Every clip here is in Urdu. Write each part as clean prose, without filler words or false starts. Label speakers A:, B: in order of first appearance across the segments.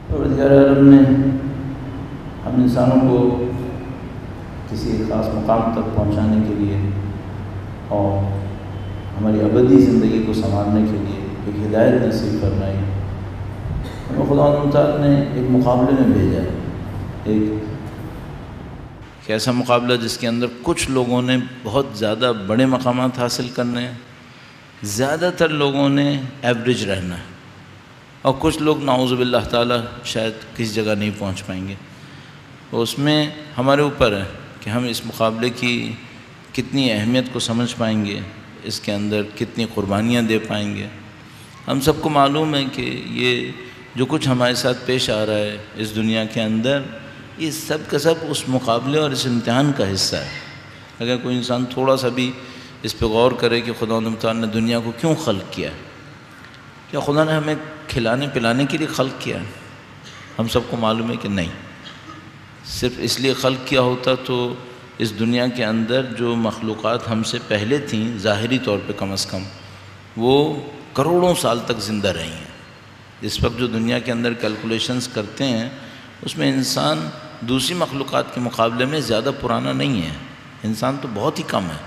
A: پروردگار عالم نے ہم انسانوں کو کسی خاص مقام تک پہنچانے کے لیے اور ہماری ابدی زندگی کو سنوارنے کے لیے ایک ہدایت نصیب فرمائی۔ ہمیں خدا تعالیٰ نے ایک مقابلے میں بھیجا ہے، ایک ایسا مقابلہ جس کے اندر کچھ لوگوں نے بہت زیادہ بڑے مقامات حاصل کرنے ہیں، زیادہ تر لوگوں نے ایوریج رہنا ہے، اور کچھ لوگ نعوذ باللہ تعالیٰ شاید کسی جگہ نہیں پہنچ پائیں گے۔ تو اس میں ہمارے اوپر ہے کہ ہم اس مقابلے کی کتنی اہمیت کو سمجھ پائیں گے، اس کے اندر کتنی قربانیاں دے پائیں گے۔ ہم سب کو معلوم ہے کہ یہ جو کچھ ہمارے ساتھ پیش آ رہا ہے اس دنیا کے اندر، یہ سب کا سب اس مقابلے اور اس امتحان کا حصہ ہے۔ اگر کوئی انسان تھوڑا سا بھی اس پہ غور کرے کہ خدا تعالیٰ نے دنیا کو کیوں خلق کیا ہے، کیا خدا نے ہمیں کھلانے پلانے کے لیے خلق کیا ہے؟ ہم سب کو معلوم ہے کہ نہیں۔ صرف اس لیے خلق کیا ہوتا تو اس دنیا کے اندر جو مخلوقات ہم سے پہلے تھیں، ظاہری طور پہ کم از کم، وہ کروڑوں سال تک زندہ رہی ہیں۔ اس وقت جو دنیا کے اندر کیلکولیشنز کرتے ہیں، اس میں انسان دوسری مخلوقات کے مقابلے میں زیادہ پرانا نہیں ہے، انسان تو بہت ہی کم ہے۔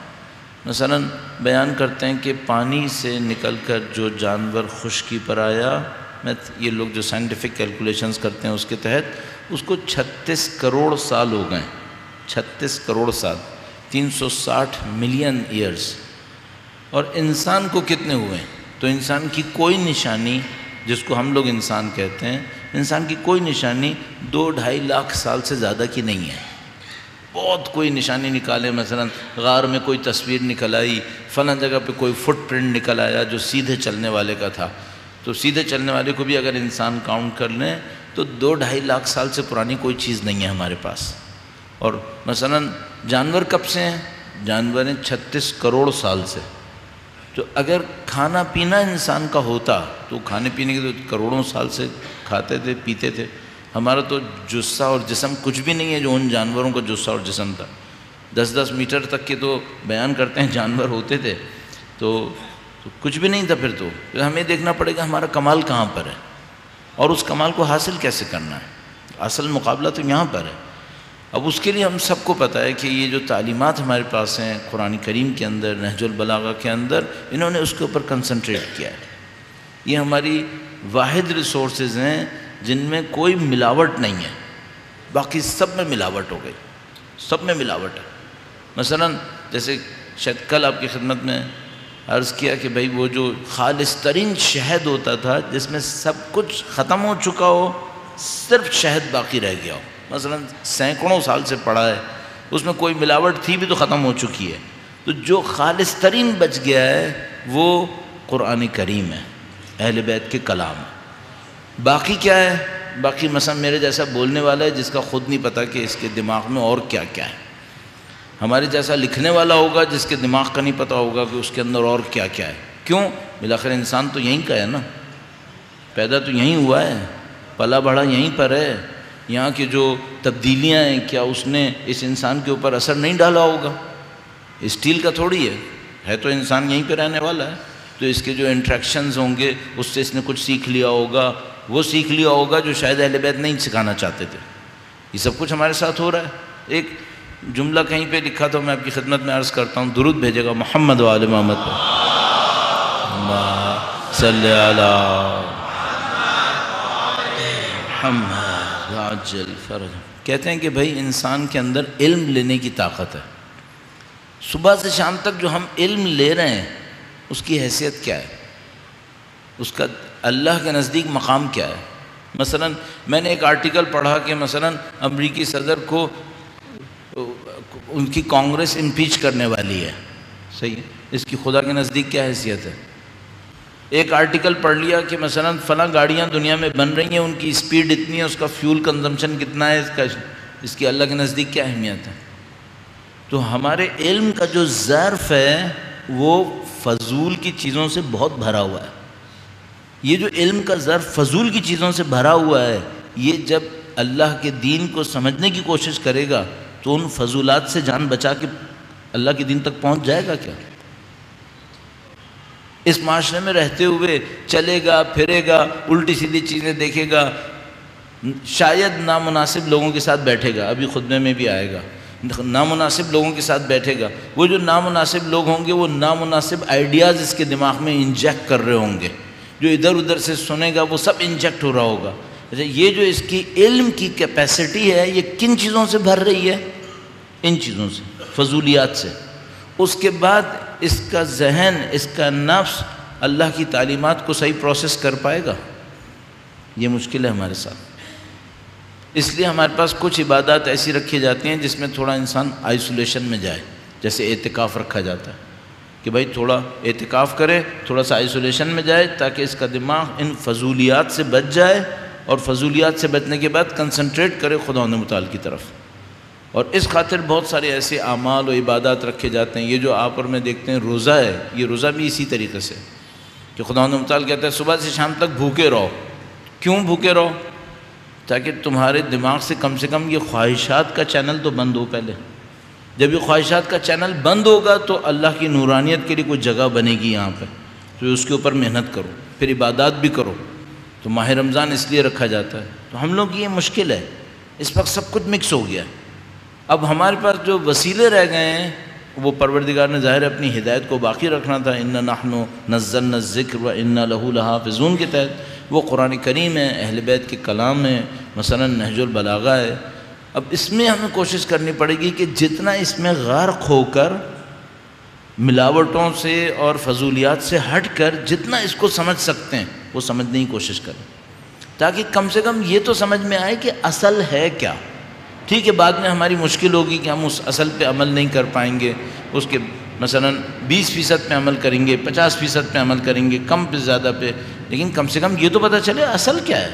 A: مثلا بیان کرتے ہیں کہ پانی سے نکل کر جو جانور خشکی پر آیا، یہ لوگ جو سائنٹیفک کیلکولیشنز کرتے ہیں اس کے تحت اس کو 36 کروڑ سال ہو گئے، 36 کروڑ سال، 360 ملین ایئرز۔ اور انسان کو کتنے ہوئے؟ تو انسان کی کوئی نشانی، جس کو ہم لوگ انسان کہتے ہیں، انسان کی کوئی نشانی 2-2.5 لاکھ سال سے زیادہ کی نہیں ہے۔ بہت کوئی نشانی نکالے، مثلا غار میں کوئی تصویر نکل آئی، فلاں جگہ پہ کوئی فٹ پرنٹ نکل آیا جو سیدھے چلنے والے کا تھا، تو سیدھے چلنے والے کو بھی اگر انسان کاؤنٹ کر لیں تو 2-2.5 لاکھ سال سے پرانی کوئی چیز نہیں ہے ہمارے پاس۔ اور مثلا جانور کب سے ہیں؟ جانور ہیں 36 کروڑ سال سے۔ تو اگر کھانا پینا انسان کا ہوتا تو کھانے پینے کے تو کروڑوں سال سے کھاتے تھے پیتے تھے۔ ہمارا تو جثہ اور جسم کچھ بھی نہیں ہے جو ان جانوروں کا جثہ اور جسم تھا۔ 10-10 میٹر تک کے تو بیان کرتے ہیں جانور ہوتے تھے، تو کچھ بھی نہیں تھا۔ پھر تو ہمیں دیکھنا پڑے گا ہمارا کمال کہاں پر ہے اور اس کمال کو حاصل کیسے کرنا ہے۔ اصل مقابلہ تو یہاں پر ہے۔ اب اس کے لیے ہم سب کو پتہ ہے کہ یہ جو تعلیمات ہمارے پاس ہیں قرآن کریم کے اندر، نہج البلاغہ کے اندر، انہوں نے اس کے اوپر کنسنٹریٹ کیا ہے۔ یہ ہماری واحد ریسورسز ہیں جن میں کوئی ملاوٹ نہیں ہے، باقی سب میں ملاوٹ ہو گئی، سب میں ملاوٹ ہے۔ مثلا جیسے شاید کل آپ کی خدمت میں عرض کیا کہ بھئی وہ جو خالص ترین شہد ہوتا تھا جس میں سب کچھ ختم ہو چکا ہو، صرف شہد باقی رہ گیا ہو، مثلا سینکڑوں سال سے پڑا ہے، اس میں کوئی ملاوٹ تھی بھی تو ختم ہو چکی ہے، تو جو خالص ترین بچ گیا ہے وہ قرآن کریم ہے، اہل بیت کے کلام ہے۔ باقی کیا ہے؟ باقی مثلا میرے جیسا بولنے والا ہے جس کا خود نہیں پتہ کہ اس کے دماغ میں اور کیا کیا ہے، ہمارے جیسا لکھنے والا ہوگا جس کے دماغ کا نہیں پتہ ہوگا کہ اس کے اندر اور کیا کیا ہے۔ کیوں؟ بالآخر انسان تو یہیں کا ہے نا، پیدا تو یہیں ہوا ہے، پلا بڑھا یہیں پر ہے، یہاں کی جو تبدیلیاں ہیں کیا اس نے اس انسان کے اوپر اثر نہیں ڈالا ہوگا؟ اسٹیل کا تھوڑی ہے تو انسان یہیں پہ رہنے والا ہے، تو اس کے جو انٹریکشنز ہوں گے اس سے اس نے کچھ سیکھ لیا ہوگا، وہ سیکھ لیا ہوگا جو شاید اہل بیت نہیں سکھانا چاہتے تھے۔ یہ سب کچھ ہمارے ساتھ ہو رہا ہے۔ ایک جملہ کہیں پہ لکھا تو میں آپ کی خدمت میں عرض کرتا ہوں، درود بھیجے گا محمد و آل محمد پہ، اللہم صلی علی محمد عجل فرج۔ کہتے ہیں کہ بھائی انسان کے اندر علم لینے کی طاقت ہے، صبح سے شام تک جو ہم علم لے رہے ہیں اس کی حیثیت کیا ہے، اس کا اللہ کے نزدیک مقام کیا ہے۔ مثلا میں نے ایک آرٹیکل پڑھا کہ مثلا امریکی صدر کو ان کی کانگریس امپیچ کرنے والی ہے، صحیح ہے، اس کی خدا کے نزدیک کیا حیثیت ہے۔ ایک آرٹیکل پڑھ لیا کہ مثلا فلاں گاڑیاں دنیا میں بن رہی ہیں، ان کی اسپیڈ اتنی ہے، اس کا فیول کنزمپشن کتنا ہے، اس کی اللہ کے نزدیک کیا اہمیت ہے۔ تو ہمارے علم کا جو ظرف ہے وہ فضول کی چیزوں سے بہت بھرا ہوا ہے۔ یہ جو علم کا ظرف فضول کی چیزوں سے بھرا ہوا ہے، یہ جب اللہ کے دین کو سمجھنے کی کوشش کرے گا تو ان فضولات سے جان بچا کے اللہ کے دین تک پہنچ جائے گا کیا؟ اس معاشرے میں رہتے ہوئے چلے گا پھرے گا، الٹی سیدھی چیزیں دیکھے گا، شاید نامناسب لوگوں کے ساتھ بیٹھے گا، ابھی خطبے میں بھی آئے گا، نامناسب لوگوں کے ساتھ بیٹھے گا، وہ جو نامناسب لوگ ہوں گے وہ نامناسب آئیڈیاز اس کے دماغ میں انجیکٹ کر رہے ہوں گے، جو ادھر ادھر سے سنے گا وہ سب انجیکٹ ہو رہا ہوگا۔ اچھا، یہ جو اس کی علم کی کیپیسٹی ہے یہ کن چیزوں سے بھر رہی ہے؟ ان چیزوں سے، فضولیات سے۔ اس کے بعد اس کا ذہن، اس کا نفس اللہ کی تعلیمات کو صحیح پروسیس کر پائے گا؟ یہ مشکل ہے ہمارے ساتھ۔ اس لیے ہمارے پاس کچھ عبادات ایسی رکھی جاتی ہیں جس میں تھوڑا انسان آئسولیشن میں جائے، جیسے اعتکاف رکھا جاتا ہے کہ بھائی تھوڑا اعتکاف کرے، تھوڑا سا آئسولیشن میں جائے تاکہ اس کا دماغ ان فضولیات سے بچ جائے، اور فضولیات سے بچنے کے بعد کنسنٹریٹ کرے خدا متعال کی طرف۔ اور اس خاطر بہت سارے ایسے اعمال و عبادات رکھے جاتے ہیں۔ یہ جو آپ اور میں دیکھتے ہیں روزہ ہے، یہ روزہ بھی اسی طریقے سے کہ خدا متعال کہتا ہے صبح سے شام تک بھوکے رہو۔ کیوں بھوکے رہو؟ تاکہ تمہارے دماغ سے کم یہ خواہشات کا چینل تو بند ہو پہلے۔ جب یہ خواہشات کا چینل بند ہوگا تو اللہ کی نورانیت کے لیے کوئی جگہ بنے گی یہاں پہ، تو اس کے اوپر محنت کرو، پھر عبادات بھی کرو۔ تو ماہ رمضان اس لیے رکھا جاتا ہے۔ تو ہم لوگ کی یہ مشکل ہے، اس وقت سب کچھ مکس ہو گیا ہے۔ اب ہمارے پاس جو وسیلے رہ گئے ہیں وہ پروردگار نے ظاہر اپنی ہدایت کو باقی رکھنا تھا، اِنَّا نَحْنُ نَزَّلْنَا الذِّكْرَ وَإِنَّا لَهُ لَحَافِظُونَ کے تحت۔ وہ قرآن کریم ہے، اہل بیت کے کلام ہے، مثلا نہج البلاغہ ہے۔ اب اس میں ہمیں کوشش کرنی پڑے گی کہ جتنا اس میں غرق ہو کر ملاوٹوں سے اور فضولیات سے ہٹ کر جتنا اس کو سمجھ سکتے ہیں وہ سمجھنے کی کوشش کریں، تاکہ کم سے کم یہ تو سمجھ میں آئے کہ اصل ہے کیا۔ ٹھیک ہے، بعد میں ہماری مشکل ہوگی کہ ہم اس اصل پہ عمل نہیں کر پائیں گے، اس کے مثلا 20% پہ عمل کریں گے، 50% پہ عمل کریں گے، کم پہ زیادہ پہ، لیکن کم سے کم یہ تو پتہ چلے اصل کیا ہے۔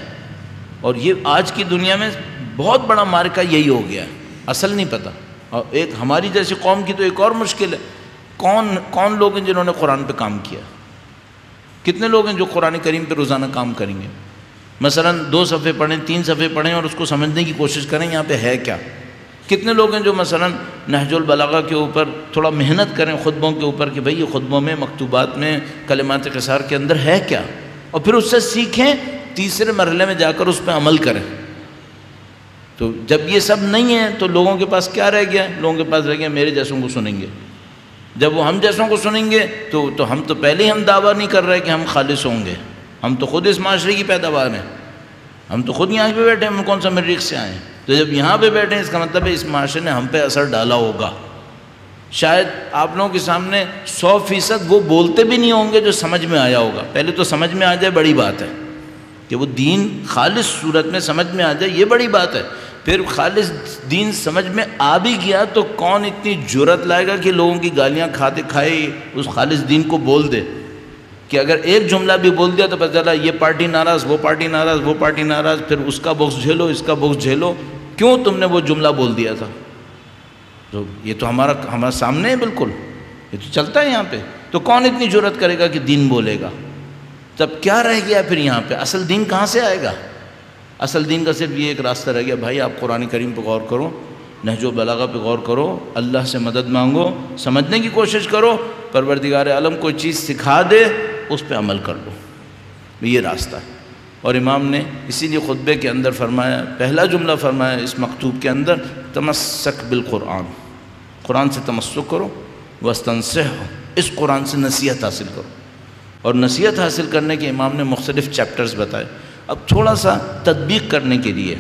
A: اور یہ آج کی دنیا میں بہت بڑا مارکہ یہی ہو گیا ہے، اصل نہیں پتہ۔ اور ایک ہماری جیسی قوم کی تو ایک اور مشکل ہے، کون لوگ ہیں جنہوں نے قرآن پہ کام کیا؟ کتنے لوگ ہیں جو قرآن کریم پہ روزانہ کام کریں گے؟ مثلا 2 صفحے پڑھیں، 3 صفحے پڑھیں اور اس کو سمجھنے کی کوشش کریں یہاں پہ ہے کیا۔ کتنے لوگ ہیں جو مثلا نہج البلاغہ کے اوپر تھوڑا محنت کریں، خطبوں کے اوپر کہ بھئی یہ خطبوں میں، مکتوبات میں، کلمات قصار کے اندر ہے کیا، اور پھر اس سے سیکھیں، تیسرے مرحلے میں جا کر اس پہ عمل کریں۔ تو جب یہ سب نہیں ہے تو لوگوں کے پاس کیا رہ گیا؟ لوگوں کے پاس رہ گیا میرے جیسوں کو سنیں گے۔ جب وہ ہم جیسوں کو سنیں گے تو ہم تو پہلے ہی ہم دعویٰ نہیں کر رہے کہ ہم خالص ہوں گے، ہم تو خود اس معاشرے کی پیداوار ہیں، ہم تو خود یہاں پہ بیٹھے ہیں، ہم کون سا مریخ سے آئے ہیں۔ تو جب یہاں پہ بیٹھے ہیں اس کا مطلب ہے اس معاشرے نے ہم پہ اثر ڈالا ہوگا۔ شاید آپ لوگوں کے سامنے 100% وہ بولتے بھی نہیں ہوں گے جو سمجھ میں آیا ہوگا۔ پہلے تو سمجھ میں آ جائے بڑی بات ہے، کہ وہ دین خالص صورت میں سمجھ میں آ جائے یہ بڑی بات ہے۔ پھر خالص دین سمجھ میں آ بھی گیا تو کون اتنی جرأت لائے گا کہ لوگوں کی گالیاں کھاتے کھائے اس خالص دین کو بول دے، کہ اگر ایک جملہ بھی بول دیا تو پتہ چلا یہ پارٹی ناراض، وہ پارٹی ناراض، وہ پارٹی ناراض، پھر اس کا بغض جھیلو، اس کا بغض جھیلو، کیوں تم نے وہ جملہ بول دیا تھا۔ تو یہ تو ہمارا سامنے ہے، بالکل یہ تو چلتا ہے یہاں پہ۔ تو کون اتنی جرأت کرے گا کہ دین بولے گا؟ تب کیا رہ گیا پھر یہاں پہ؟ اصل دین کہاں سے آئے گا؟ اصل دین کا صرف یہ ایک راستہ رہ گیا، بھائی آپ قرآن کریم پہ غور کرو، نہج و بلاغہ پہ غور کرو، اللہ سے مدد مانگو، سمجھنے کی کوشش کرو، پروردگار عالم کوئی چیز سکھا دے اس پہ عمل کر لو، یہ راستہ ہے۔ اور امام نے اسی لیے خطبے کے اندر فرمایا، پہلا جملہ فرمایا اس مکتوب کے اندر، تمسک بالقرآن، قرآن سے تمسک کرو، واستنصح، اس قرآن سے نصیحت حاصل کرو۔ اور نصیحت حاصل کرنے کے امام نے مختلف چیپٹرز بتائے۔ اب تھوڑا سا تطبیق کرنے کے لیے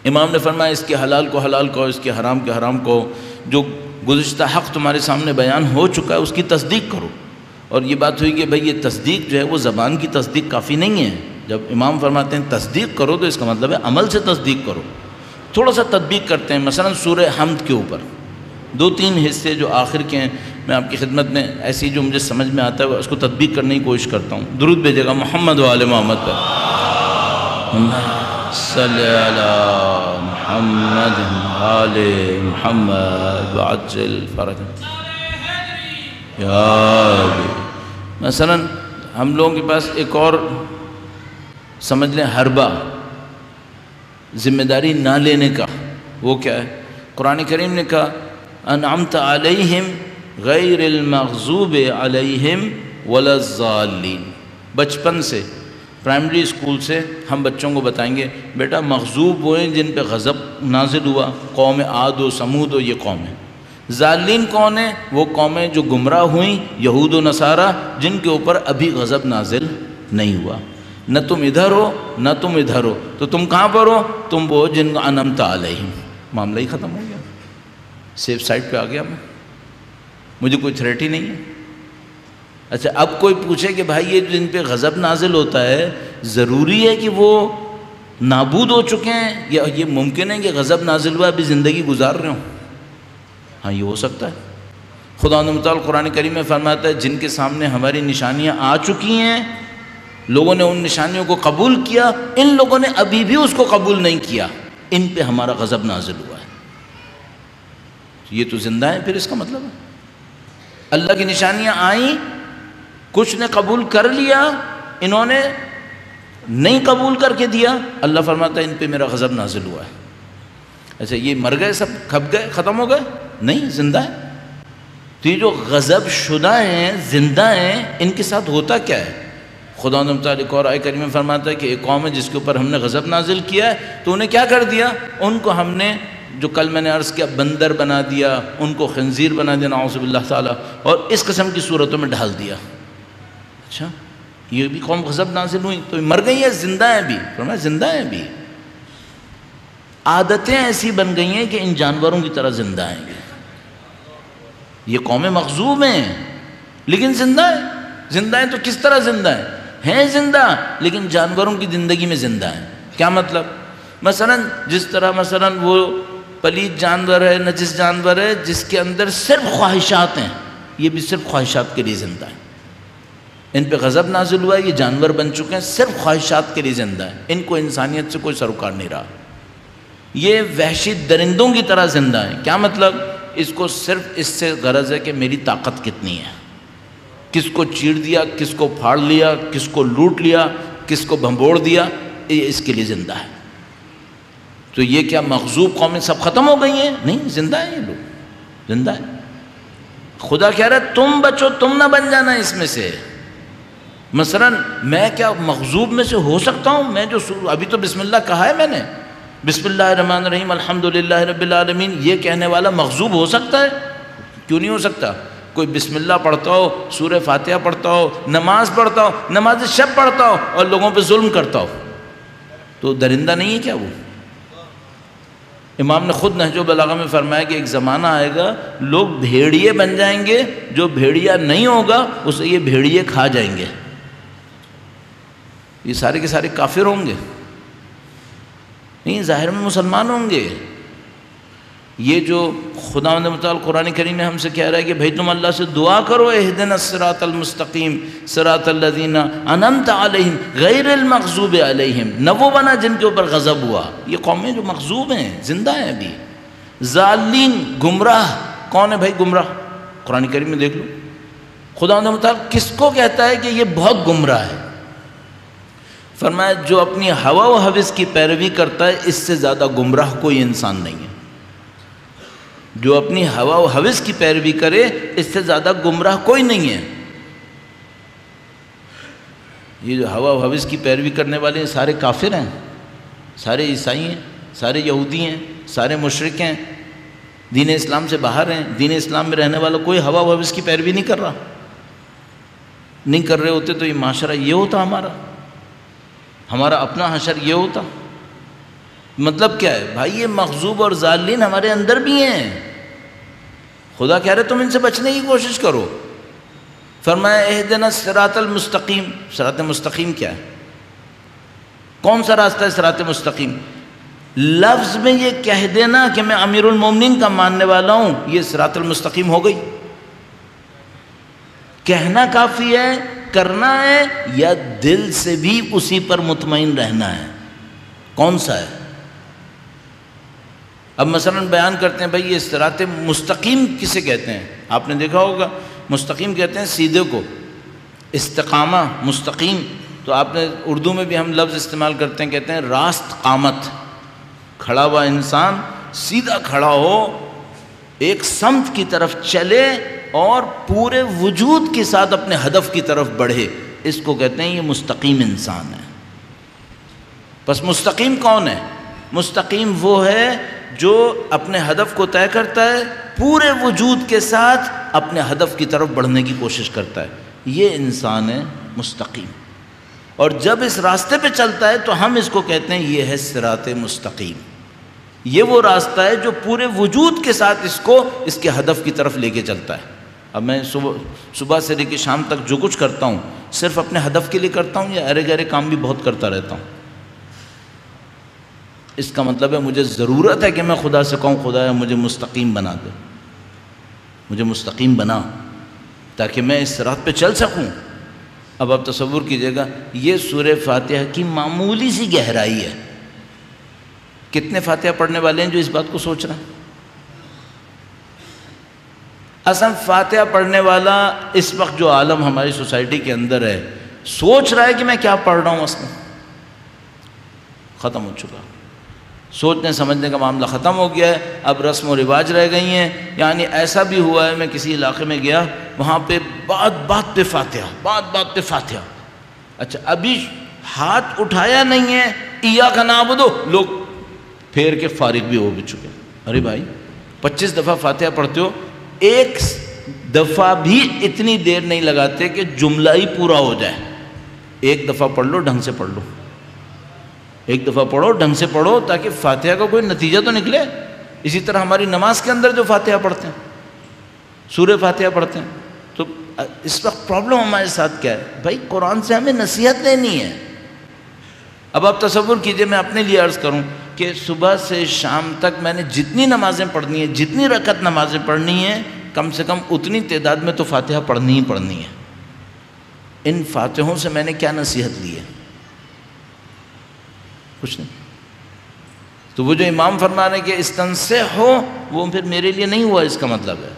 A: امام نے فرمایا اس کے حلال کو حلال کہو، اس کے حرام کے حرام کہو، جو گزشتہ حق تمہارے سامنے بیان ہو چکا ہے اس کی تصدیق کرو۔ اور یہ بات ہوئی کہ بھئی یہ تصدیق جو ہے وہ زبان کی تصدیق کافی نہیں ہے۔ جب امام فرماتے ہیں تصدیق کرو تو اس کا مطلب ہے عمل سے تصدیق کرو۔ تھوڑا سا تطبیق کرتے ہیں، مثلا سورہ حمد کے اوپر 2-3 حصے جو آخر کے ہیں، میں آپ کی خدمت میں ایسی جو مجھے سمجھ میں آتا ہے اس کو تطبیق کرنے کی کوشش کرتا ہوں۔ درود بھیجے گا محمد و آل محمد پر، صلی علی محمد آل محمد وعجل فرج یا ربی۔ مثلا ہم لوگوں کے پاس ایک اور سمجھ لیں حربہ، ذمہ داری نہ لینے کا، وہ کیا ہے؟ قرآن کریم نے کہا انعمت علیہم غیر المغضوب علیہم ولا الضالین، بچپن سے پرائمری اسکول سے ہم بچوں کو بتائیں گے بیٹا مغضوب وہ ہیں جن پہ غضب نازل ہوا، قوم عاد و سمود و یہ قوم ہے۔ ضالین کون ہیں؟ وہ قومیں جو گمراہ ہوئیں، یہود و نصارہ، جن کے اوپر ابھی غضب نازل نہیں ہوا۔ نہ تم ادھر ہو نہ تم ادھر ہو، تو تم کہاں پر ہو؟ تم وہ جن کو انعمت علیہم۔ معاملہ ہی ختم ہو گیا، سیف سائڈ پہ آ گیا میں، مجھے کوئی تھریٹ ہی نہیں ہے۔ اچھا اب کوئی پوچھے کہ بھائی یہ جن پہ غضب نازل ہوتا ہے ضروری ہے کہ وہ نابود ہو چکے ہیں، یا یہ ممکن ہے کہ غضب نازل ہوا ابھی زندگی گزار رہے ہوں؟ ہاں یہ ہو سکتا ہے۔ خداوند متعال قرآن کریم میں فرماتا ہے جن کے سامنے ہماری نشانیاں آ چکی ہیں، لوگوں نے ان نشانیوں کو قبول کیا، ان لوگوں نے ابھی بھی اس کو قبول نہیں کیا، ان پہ ہمارا غضب نازل ہوا ہے۔ یہ تو زندہ ہیں، پھر اس کا مطلب ہے اللہ کی نشانیاں آئیں، کچھ نے قبول کر لیا، انہوں نے نہیں قبول کر کے دیا، اللہ فرماتا ہے ان پہ میرا غضب نازل ہوا ہے۔ اچھا یہ مر گئے، سب کھپ گئے، ختم ہو گئے؟ نہیں، زندہ ہیں۔ تو یہ جو غضب شدہ ہیں، زندہ ہیں، ان کے ساتھ ہوتا کیا ہے؟ خداوند متعال اور آیت کریمہ میں فرماتا ہے کہ ایک قوم ہے جس کے اوپر ہم نے غضب نازل کیا ہے، تو انہیں کیا کر دیا؟ ان کو ہم نے جو کل میں نے عرض کیا بندر بنا دیا، ان کو خنزیر بنا دیا نعوذ باللہ تعالیٰ، اور اس قسم کی صورتوں میں ڈھال دیا۔ اچھا یہ بھی قوم غضب نازل ہوئی، تو مر گئی ہے، زندہ ہیں بھی؟ فرمایا زندہ ہیں بھی۔ عادتیں ایسی بن گئی ہیں کہ ان جانوروں کی طرح زندہ ہیں یہ قومیں مغضوب ہیں لیکن زندہ ہیں۔ زندہ ہیں تو کس طرح زندہ ہیں زندہ لیکن جانوروں کی زندگی میں زندہ ہیں۔ کیا مطلب؟ مثلا جس طرح مثلا وہ پلید جانور ہے، نجس جانور ہے، جس کے اندر صرف خواہشات ہیں، یہ بھی صرف خواہشات کے لیے زندہ ہیں۔ ان پہ غضب نازل ہوا ہے، یہ جانور بن چکے ہیں، صرف خواہشات کے لیے زندہ ہیں، ان کو انسانیت سے کوئی سروکار نہیں رہا۔ یہ وحشی درندوں کی طرح زندہ ہیں۔ کیا مطلب؟ اس کو صرف اس سے غرض ہے کہ میری طاقت کتنی ہے، کس کو چیر دیا، کس کو پھاڑ لیا، کس کو لوٹ لیا، کس کو بھنبوڑ دیا، یہ اس کے لیے زندہ ہے۔ تو یہ کیا مغضوب قومیں سب ختم ہو گئی ہیں؟ نہیں، زندہ ہیں یہ لوگ، زندہ ہیں۔ خدا کہہ رہا ہے تم بچو، تم نہ بن جانا اس میں سے۔ مثلا میں کیا مغضوب میں سے ہو سکتا ہوں؟ میں جو ابھی تو بسم اللہ کہا ہے میں نے، بسم اللہ الرحمن الرحیم الحمدللہ رب العالمین، یہ کہنے والا مغضوب ہو سکتا ہے؟ کیوں نہیں ہو سکتا؟ کوئی بسم اللہ پڑھتا ہو، سورہ فاتحہ پڑھتا ہو، نماز پڑھتا ہو، نماز شب پڑھتا ہو اور لوگوں پہ ظلم کرتا ہو، تو درندہ نہیں ہے کیا وہ؟ امام نے خود نہج البلاغہ میں فرمایا کہ ایک زمانہ آئے گا لوگ بھیڑیے بن جائیں گے، جو بھیڑیا نہیں ہوگا اسے یہ بھیڑیے کھا جائیں گے۔ یہ سارے کے سارے کافر ہوں گے؟ نہیں، ظاہر میں مسلمان ہوں گے۔ یہ جو خداوند متعال قرآن کریم میں ہم سے کہہ رہا ہے کہ بھئی تم اللہ سے دعا کرو اہدنا الصراط المستقیم صراط الذین انعمت علیہم غیر المغضوب علیہم، نہ وہ بنا جن کے اوپر غضب ہوا۔ یہ قومیں جو مغضوب ہیں زندہ ہیں ابھی۔ ضالین گمراہ کون ہے بھائی؟ گمراہ قرآن کریم میں دیکھ لو، خداوند متعال کس کو کہتا ہے کہ یہ بہت گمراہ ہے؟ فرمایا جو اپنی ہوا و ہوس کی پیروی کرتا ہے اس سے زیادہ گمراہ کوئی انسان نہیں ہے۔ جو اپنی ہوا و ہوس کی پیروی کرے اس سے زیادہ گمراہ کوئی نہیں ہے۔ یہ جو ہوا و ہوس کی پیروی کرنے والے ہیں سارے کافر ہیں، سارے عیسائی ہیں، سارے یہودی ہیں، سارے مشرک ہیں، دین اسلام سے باہر ہیں۔ دین اسلام میں رہنے والا کوئی ہوا و ہوس کی پیروی نہیں کر رہا۔ نہیں کر رہے ہوتے تو یہ معاشرہ یہ ہوتا، ہمارا اپنا حشر یہ ہوتا۔ مطلب کیا ہے بھائی؟ یہ مغضوب اور ضالین ہمارے اندر بھی ہیں۔ خدا کہہ رہے تم ان سے بچنے کی کوشش کرو۔ فرمایا اہدنا الصراط المستقیم۔ صراط مستقیم کیا ہے؟ کون سا راستہ ہے صراط مستقیم؟ لفظ میں یہ کہہ دینا کہ میں امیر المومنین کا ماننے والا ہوں، یہ صراط المستقیم ہو گئی؟ کہنا کافی ہے؟ کرنا ہے یا دل سے بھی اسی پر مطمئن رہنا ہے؟ کون سا ہے؟ اب مثلا بیان کرتے ہیں بھائی یہ صراط مستقیم کسے کہتے ہیں؟ آپ نے دیکھا ہوگا مستقیم کہتے ہیں سیدھے کو، استقامہ مستقیم۔ تو آپ نے اردو میں بھی ہم لفظ استعمال کرتے ہیں، کہتے ہیں راست قامت، کھڑا ہوا انسان سیدھا کھڑا ہو، ایک سمت کی طرف چلے اور پورے وجود کے ساتھ اپنے ہدف کی طرف بڑھے، اس کو کہتے ہیں یہ مستقیم انسان ہے۔ پس مستقیم کون ہے؟ مستقیم وہ ہے جو اپنے ہدف کو طے کرتا ہے، پورے وجود کے ساتھ اپنے ہدف کی طرف بڑھنے کی کوشش کرتا ہے، یہ انسان ہے مستقیم۔ اور جب اس راستے پہ چلتا ہے تو ہم اس کو کہتے ہیں یہ ہے صراط مستقیم، یہ وہ راستہ ہے جو پورے وجود کے ساتھ اس کے ہدف کی طرف لے کے چلتا ہے۔ اب میں صبح سے لے کے شام تک جو کچھ کرتا ہوں صرف اپنے ہدف کے لیے کرتا ہوں یا ارے گرے کام بھی بہت کرتا رہتا ہوں؟ اس کا مطلب ہے مجھے ضرورت ہے کہ میں خدا سے کہوں خدا مجھے مستقیم بنا دے، مجھے مستقیم بنا تاکہ میں اس صراط پہ چل سکوں۔ اب آپ تصور کیجئے گا یہ سورہ فاتحہ کی معمولی سی گہرائی ہے، کتنے فاتحہ پڑھنے والے ہیں جو اس بات کو سوچ رہے ہیں؟ اصلا فاتحہ پڑھنے والا اس وقت جو عالم ہماری سوسائٹی کے اندر ہے سوچ رہا ہے کہ میں کیا پڑھ رہا ہوں، اصلا ختم ہو چکا، سوچنے سمجھنے کا معاملہ ختم ہو گیا ہے، اب رسم و رواج رہ گئی ہیں۔ یعنی ایسا بھی ہوا ہے، میں کسی علاقے میں گیا وہاں پہ بات پہ فاتحہ، اچھا ابھی ہاتھ اٹھایا نہیں ہے ایاک نعبد، لوگ پھیر کے فارغ بھی ہو بھی چکے۔ ارے بھائی 25 دفعہ فاتحہ پڑھتے ہو، ایک دفعہ بھی اتنی دیر نہیں لگاتے کہ جملہ ہی پورا ہو جائے۔ ایک دفعہ پڑھ لو، ڈھنگ سے پڑھ لو، ایک دفعہ پڑھو ڈھنگ سے پڑھو تاکہ فاتحہ کا کوئی نتیجہ تو نکلے۔ اسی طرح ہماری نماز کے اندر جو فاتحہ پڑھتے ہیں، سورہ فاتحہ پڑھتے ہیں، تو اس وقت پرابلم ہمارے ساتھ کیا ہے؟ بھائی قرآن سے ہمیں نصیحت لینی ہے۔ اب آپ تصور کیجئے میں اپنے لیے عرض کروں کہ صبح سے شام تک میں نے جتنی نمازیں پڑھنی ہیں، جتنی رکعت نمازیں پڑھنی ہیں، کم سے کم اتنی تعداد میں تو فاتحہ پڑھنی ہی پڑھنی ہے۔ ان فاتحوں سے میں نے کیا نصیحت لی ہے؟ کچھ نہیں۔ تو وہ جو امام فرما رہے ہیں کہ استنصح ہو، وہ پھر میرے لیے نہیں ہوا، اس کا مطلب ہے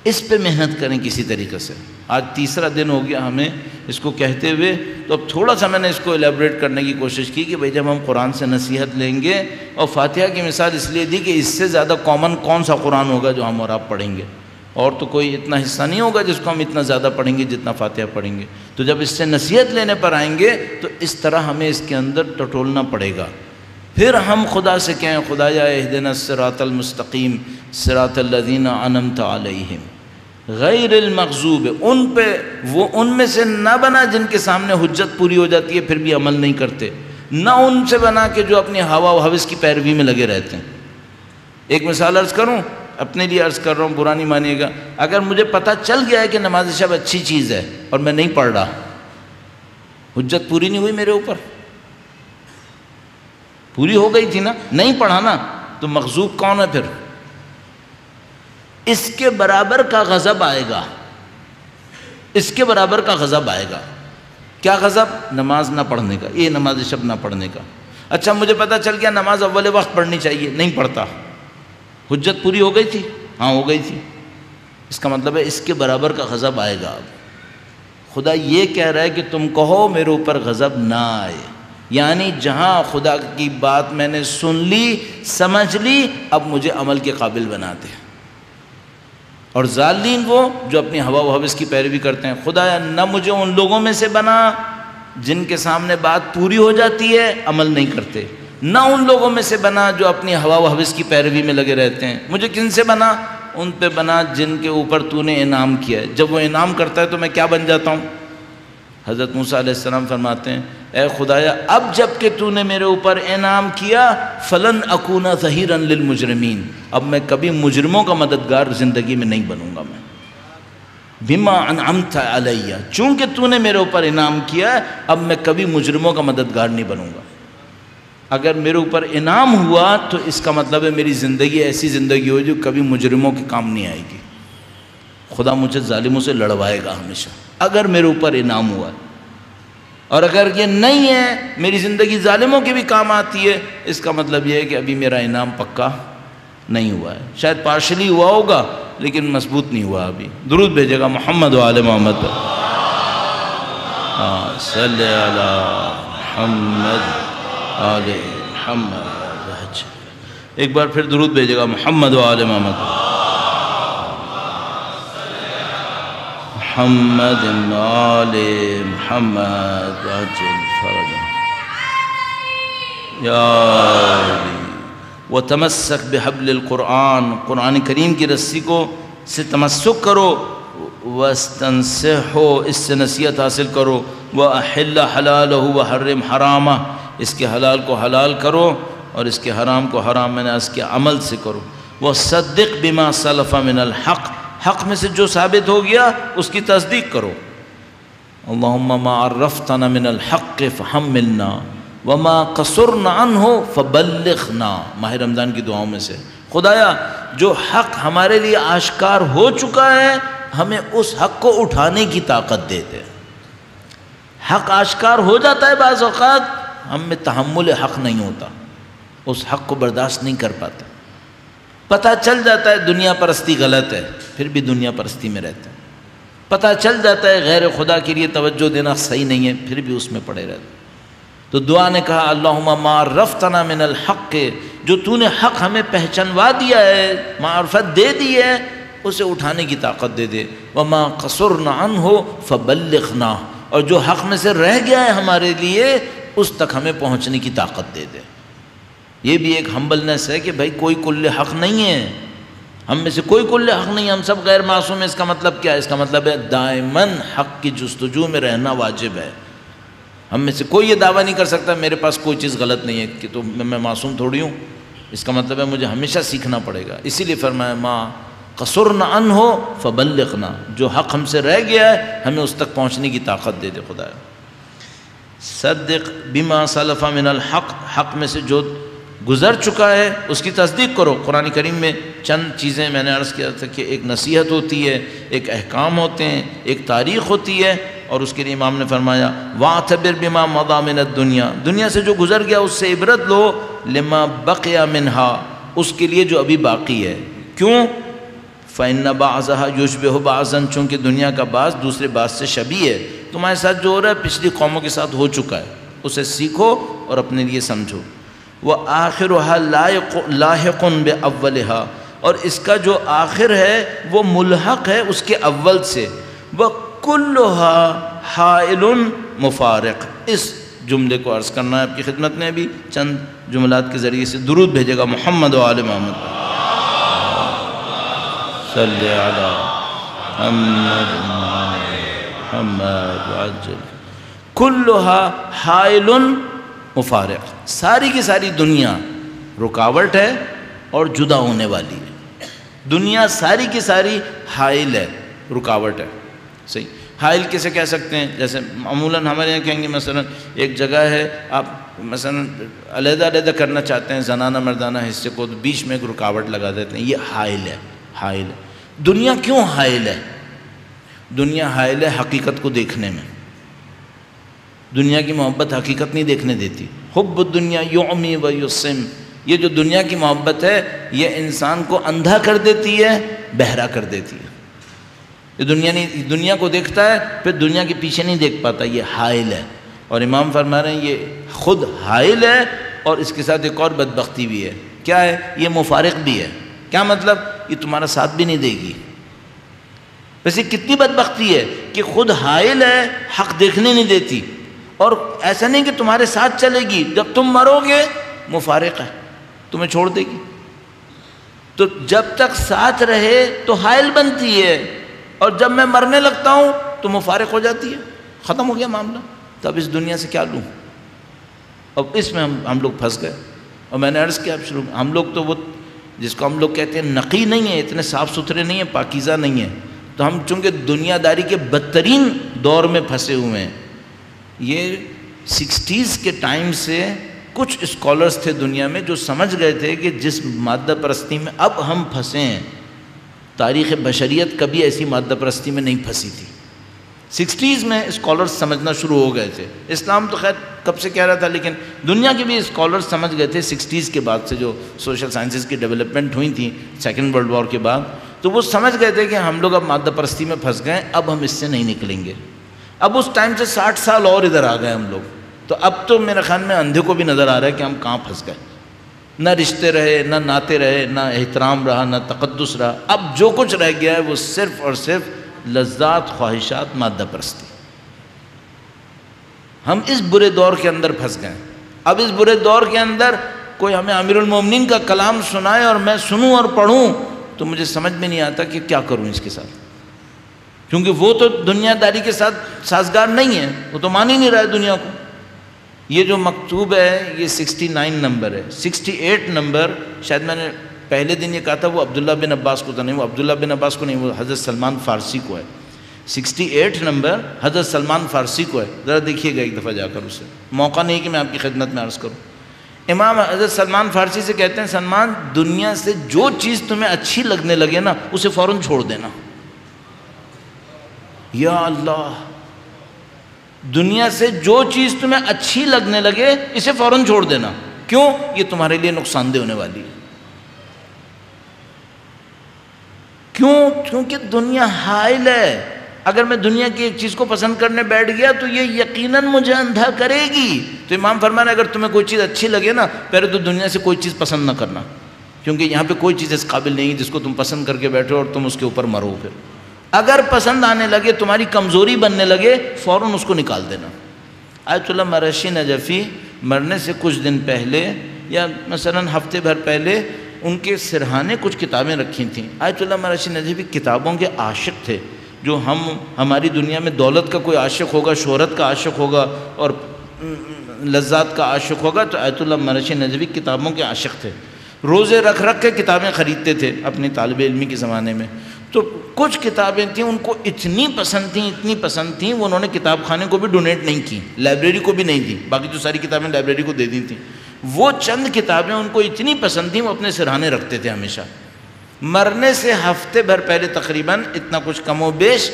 A: اس پہ محنت کریں کسی طریقے سے۔ آج تیسرا دن ہو گیا ہمیں اس کو کہتے ہوئے، تو اب تھوڑا سا میں نے اس کو ایلیبریٹ کرنے کی کوشش کی کہ بھئی جب ہم قرآن سے نصیحت لیں گے، اور فاتحہ کی مثال اس لیے دی کہ اس سے زیادہ کامن کون سا قرآن ہوگا جو ہم اور آپ پڑھیں گے، اور تو کوئی اتنا حصہ نہیں ہوگا جس کو ہم اتنا زیادہ پڑھیں گے جتنا فاتحہ پڑھیں گے۔ تو جب اس سے نصیحت لینے پر آئیں گے تو اس طرح ہمیں اس کے اندر ٹٹولنا پڑے گا۔ پھر ہم خدا سے کہیں خدایا اہدنا الصراط المستقیم صراط الذین انعمت علیہم غیر المغضوب، ان میں سے نہ بنا جن کے سامنے حجت پوری ہو جاتی ہے پھر بھی عمل نہیں کرتے، نہ ان سے بنا کہ جو اپنی ہوا و ہوس کی پیروی میں لگے رہتے ہیں۔ ایک مثال عرض کروں، اپنے لیے عرض کر رہا ہوں، برا نہیں مانیے گا، اگر مجھے پتہ چل گیا ہے کہ نماز شب اچھی چیز ہے اور میں نہیں پڑھ رہا، حجت پوری نہیں ہوئی میرے اوپر؟ پوری ہو گئی تھی نا، نہیں پڑھا نا، تو مغضوب کون ہے پھر؟ اس کے برابر کا غضب آئے گا، اس کے برابر کا غضب آئے گا۔ کیا غضب؟ نماز نہ پڑھنے کا، یہ نماز شب نہ پڑھنے کا۔ اچھا مجھے پتہ چل گیا نماز اول وقت پڑھنی چاہیے، نہیں پڑھتا، حجت پوری ہو گئی تھی؟ ہاں ہو گئی تھی۔ اس کا مطلب ہے اس کے برابر کا غضب آئے گا۔ اب خدا یہ کہہ رہا ہے کہ تم کہو میرے اوپر غضب نہ آئے، یعنی جہاں خدا کی بات میں نے سن لی سمجھ لی، اب مجھے عمل کے قابل بنا دے۔ اور ظالین وہ جو اپنی ہوا و ہوس کی پیروی کرتے ہیں، خدایا نہ مجھے ان لوگوں میں سے بنا جن کے سامنے بات پوری ہو جاتی ہے عمل نہیں کرتے، نہ ان لوگوں میں سے بنا جو اپنی ہوا و ہوس کی پیروی میں لگے رہتے ہیں۔ مجھے کن سے بنا؟ ان پہ بنا جن کے اوپر تو نے انعام کیا ہے۔ جب وہ انعام کرتا ہے تو میں کیا بن جاتا ہوں؟ حضرت موسیٰ علیہ السلام فرماتے ہیں اے خدایا اب جب کہ تو نے میرے اوپر انعام کیا فلن اکون ظہیرا للمجرمین، اب میں کبھی مجرموں کا مددگار زندگی میں نہیں بنوں گا۔ میں بما انعمت علیہ، چونکہ تو نے میرے اوپر انعام کیا اب میں کبھی مجرموں کا مددگار نہیں بنوں گا۔ اگر میرے اوپر انعام ہوا تو اس کا مطلب ہے میری زندگی ایسی زندگی ہو جو کبھی مجرموں کے کام نہیں آئے گی۔ خدا مجھے ظالموں سے لڑوائے گا ہمیشہ اگر میرے اوپر انعام ہوا، اور اگر یہ نہیں ہے میری زندگی ظالموں کے بھی کام آتی ہے، اس کا مطلب یہ ہے کہ ابھی میرا انعام پکا نہیں ہوا ہے، شاید پارشلی ہوا ہوگا لیکن مضبوط نہیں ہوا ابھی۔ درود بھیجے گا محمد و آل محمد پر، صلی علی محمد آل محمد۔ ایک بار پھر درود بھیجے گا محمد و آل محمد پر، محمد آل محمد عجل فرج۔ یا علی وتمسک بحبل القرآن، قرآن کریم کی رسی کو سے تمسک کرو، واستنصحو، اس سے نصیحت حاصل کرو، واحل حلالہ وحرم حرامہ، اس کے حلال کو حلال کرو اور اس کے حرام کو حرام، میں نے اس کے عمل سے کرو، وصدق بما سلف من الحق، حق میں سے جو ثابت ہو گیا اس کی تصدیق کرو، اللہم ما عرفتنا من الحق فحملنا وما قصرنا عنہ فبلغنا، ماہ رمضان کی دعاؤں میں سے، خدایا جو حق ہمارے لیے آشکار ہو چکا ہے ہمیں اس حق کو اٹھانے کی طاقت دے دے۔ حق آشکار ہو جاتا ہے بعض اوقات، ہم میں تحمل حق نہیں ہوتا، اس حق کو برداشت نہیں کر پاتے، پتہ چل جاتا ہے دنیا پرستی غلط ہے پھر بھی دنیا پرستی میں رہتے ہیں، پتہ چل جاتا ہے غیر خدا کے لیے توجہ دینا صحیح نہیں ہے پھر بھی اس میں پڑے رہتے ہیں۔ تو دعا نے کہا اللہم ما عرفتنا من الحق، جو تو نے حق ہمیں پہچنوا دیا ہے، معرفت دے دی ہے، اسے اٹھانے کی طاقت دے دے، وما قصرنا عنہ فبلغنا، اور جو حق میں سے رہ گیا ہے ہمارے لیے اس تک ہمیں پہنچنے کی طاقت دے دے۔ یہ بھی ایک ہمبلنس ہے کہ بھائی کوئی کل حق نہیں ہے، ہم میں سے کوئی کل حق نہیں ہے، ہم سب غیر معصوم ہیں۔ اس کا مطلب کیا ہے؟ اس کا مطلب ہے دائماً حق کی جستجو میں رہنا واجب ہے۔ ہم میں سے کوئی یہ دعویٰ نہیں کر سکتا میرے پاس کوئی چیز غلط نہیں ہے کہ تو میں معصوم تھوڑی ہوں، اس کا مطلب ہے مجھے ہمیشہ سیکھنا پڑے گا۔ اسی لیے فرمایا ما قصرنا عنہ فبلغنا، جو حق ہم سے رہ گیا ہے ہمیں اس تک پہنچنے کی طاقت دے دے خدایا۔ صدق بما سلف من الحق، حق میں سے جو گزر چکا ہے اس کی تصدیق کرو۔ قرآن کریم میں چند چیزیں میں نے عرض کیا تھا کہ ایک نصیحت ہوتی ہے، ایک احکام ہوتے ہیں، ایک تاریخ ہوتی ہے، اور اس کے لیے امام نے فرمایا وَاعْتَبِرْ بِمَا مَضَىٰ مِنَ الدُّنْيَا، دنیا سے جو گزر گیا اس سے عبرت لو، لِمَا بَقِيَ مِنْهَا، اس کے لیے جو ابھی باقی ہے۔ کیوں؟ فَإِنَّ بَعْضَهَا يُشْبِهُ بَعْضًا، چونکہ دنیا کا بعض دوسرے بعض سے شبیہ ہے۔ تمہارے ساتھ جو ہو رہا ہے پچھلی قوموں کے ساتھ ہو چکا ہے، اسے سیکھو اور اپنے لیے سمجھو۔ وَآخِرُهَا لَاحِقٌ بِأَوَّلِهَا، اور اس کا جو آخر ہے وہ ملحق ہے اس کے اول سے۔ وَكُلُّهَا حَائِلٌ مُفَارِقٌ، اس جملے کو عرض کرنا ہے آپ کی خدمت میں، ابھی چند جملات کے ذریعے سے درود بھیجے گا محمد و آل محمد صلی علی محمد محمد وعجل۔ کلها حائل مفارق، ساری کی ساری دنیا رکاوٹ ہے اور جدا ہونے والی ہے۔ دنیا ساری کی ساری حائل ہے، رکاوٹ ہے۔ صحیح، حائل کسے کہہ سکتے ہیں؟ جیسے معمولاً ہمارے یہاں کہیں گے مثلا ایک جگہ ہے، آپ مثلا علیحدہ علیحدہ کرنا چاہتے ہیں زنانہ مردانہ حصے کو، تو بیچ میں ایک رکاوٹ لگا دیتے ہیں، یہ حائل ہے۔ حائل ہے۔ دنیا کیوں حائل ہے؟ دنیا حائل ہے حقیقت کو دیکھنے میں۔ دنیا کی محبت حقیقت نہیں دیکھنے دیتی۔ حب الدنیا یعمی و یسم، یہ جو دنیا کی محبت ہے یہ انسان کو اندھا کر دیتی ہے، بہرا کر دیتی ہے۔ یہ دنیا کو دیکھتا ہے پھر دنیا کے پیچھے نہیں دیکھ پاتا، یہ حائل ہے۔ اور امام فرما رہے ہیں یہ خود حائل ہے اور اس کے ساتھ ایک اور بدبختی بھی ہے۔ کیا ہے؟ یہ مفارق بھی ہے۔ کیا مطلب؟ یہ تمہارا ساتھ بھی نہیں دے گی۔ ویسے کتنی بدبختی ہے کہ خود حائل ہے، حق دیکھنے نہیں دیتی، اور ایسا نہیں کہ تمہارے ساتھ چلے گی، جب تم مرو گے مفارق ہے، تمہیں چھوڑ دے گی۔ تو جب تک ساتھ رہے تو حائل بنتی ہے، اور جب میں مرنے لگتا ہوں تو مفارق ہو جاتی ہے، ختم ہو گیا معاملہ۔ تو اب اس دنیا سے کیا لوں؟ اب اس میں ہم لوگ پھنس گئے۔ اور میں نے عرض کیا اب شروع، ہم لوگ تو وہ جس کو ہم لوگ کہتے ہیں نقی نہیں ہیں، اتنے صاف ستھرے نہیں ہیں، پاکیزہ نہیں ہیں، تو ہم چونکہ دنیا داری کے بدترین دور میں پھنسے ہوئے ہیں۔ یہ 60s کے ٹائم سے کچھ اسکالرز تھے دنیا میں جو سمجھ گئے تھے کہ جس مادہ پرستی میں اب ہم پھنسے ہیں، تاریخ بشریت کبھی ایسی مادہ پرستی میں نہیں پھنسی تھی۔ 60s میں اسکالرز سمجھنا شروع ہو گئے تھے۔ اسلام تو خیر کب سے کہہ رہا تھا، لیکن دنیا کے بھی اسکالرز سمجھ گئے تھے 60s کے بعد سے، جو سوشل سائنسز کی ڈیولپمنٹ ہوئی تھی سیکنڈ ورلڈ وار کے بعد، تو وہ سمجھ گئے تھے کہ ہم لوگ اب مادہ پرستی میں پھنس گئے، اب ہم اس سے نہیں نکلیں گے۔ اب اس ٹائم سے 60 سال اور ادھر آ گئے ہم لوگ، تو اب تو میرے خیال میں اندھے کو بھی نظر آ رہا ہے کہ ہم کہاں پھنس گئے۔ نہ رشتے رہے، نہ ناطے رہے، نہ احترام رہا، نہ تقدس رہا۔ اب جو کچھ رہ گیا ہے وہ صرف اور صرف لذات، خواہشات، مادہ پرستی۔ ہم اس برے دور کے اندر پھنس گئے۔ اب اس برے دور کے اندر کوئی ہمیں امیر المومنین کا کلام سنائے اور میں سنوں اور پڑھوں تو مجھے سمجھ میں نہیں آتا کہ کیا کروں اس کے ساتھ، کیونکہ وہ تو دنیا داری کے ساتھ سازگار نہیں ہے، وہ تو مان ہی نہیں رہا ہے دنیا کو۔ یہ جو مکتوب ہے یہ 69 نمبر ہے، 68 نمبر شاید میں نے پہلے دن یہ کہا تھا وہ عبداللہ بن عباس کو تھا، نہیں وہ عبداللہ بن عباس کو نہیں، وہ حضرت سلمان فارسی کو ہے۔ 68 نمبر حضرت سلمان فارسی کو ہے، ذرا دیکھیے گا ایک دفعہ جا کر اسے، موقع نہیں کہ میں آپ کی خدمت میں عرض کروں۔ امام حضرت سلمان فارسی سے کہتے ہیں سلمان دنیا سے جو چیز تمہیں اچھی لگنے لگے نا اسے فوراً چھوڑ دینا۔ یا اللہ، دنیا سے جو چیز تمہیں اچھی لگنے لگے اسے فوراً چھوڑ دینا، کیوں؟ یہ تمہارے لیے نقصان دہ ہونے والی ہے۔ کیوں؟ کیونکہ دنیا حائل ہے، اگر میں دنیا کی ایک چیز کو پسند کرنے بیٹھ گیا تو یہ یقیناً مجھے اندھا کرے گی۔ تو امام فرما رہے ہیں اگر تمہیں کوئی چیز اچھی لگے نا پہلے تو دنیا سے کوئی چیز پسند نہ کرنا، کیونکہ یہاں پہ کوئی چیز اس قابل نہیں جس کو تم پسند کر کے بیٹھو اور تم اس کے اوپر مرو۔ پھر اگر پسند آنے لگے، تمہاری کمزوری بننے لگے، فوراً اس کو نکال دینا۔ آیت اللہ مرشی نجفی مرنے سے کچھ دن پہلے یا مثلاً ہفتے بھر پہلے ان کے سرہانے کچھ کتابیں رکھی تھیں۔ آیت اللہ مرشی نجفی کتابوں کے عاشق تھے، جو ہماری دنیا میں دولت کا کوئی عاشق ہوگا، شہرت کا عاشق ہوگا اور لذات کا عاشق ہوگا، تو آیت اللہ مرشی نجفی کتابوں کے عاشق تھے۔ روزے رکھ رکھ کے کتابیں خریدتے تھے اپنی طالب علمی کے زمانے میں۔ تو کچھ کتابیں تھیں ان کو اتنی پسند تھیں وہ انہوں نے کتاب خانے کو بھی ڈونیٹ نہیں کی، لائبریری کو بھی نہیں دی، باقی جو ساری کتابیں لائبریری کو دے دی تھیں۔ وہ چند کتابیں ان کو اتنی پسند تھیں وہ اپنے سرہانے رکھتے تھے ہمیشہ۔ مرنے سے ہفتے بھر پہلے تقریباً اتنا کچھ کم و بیش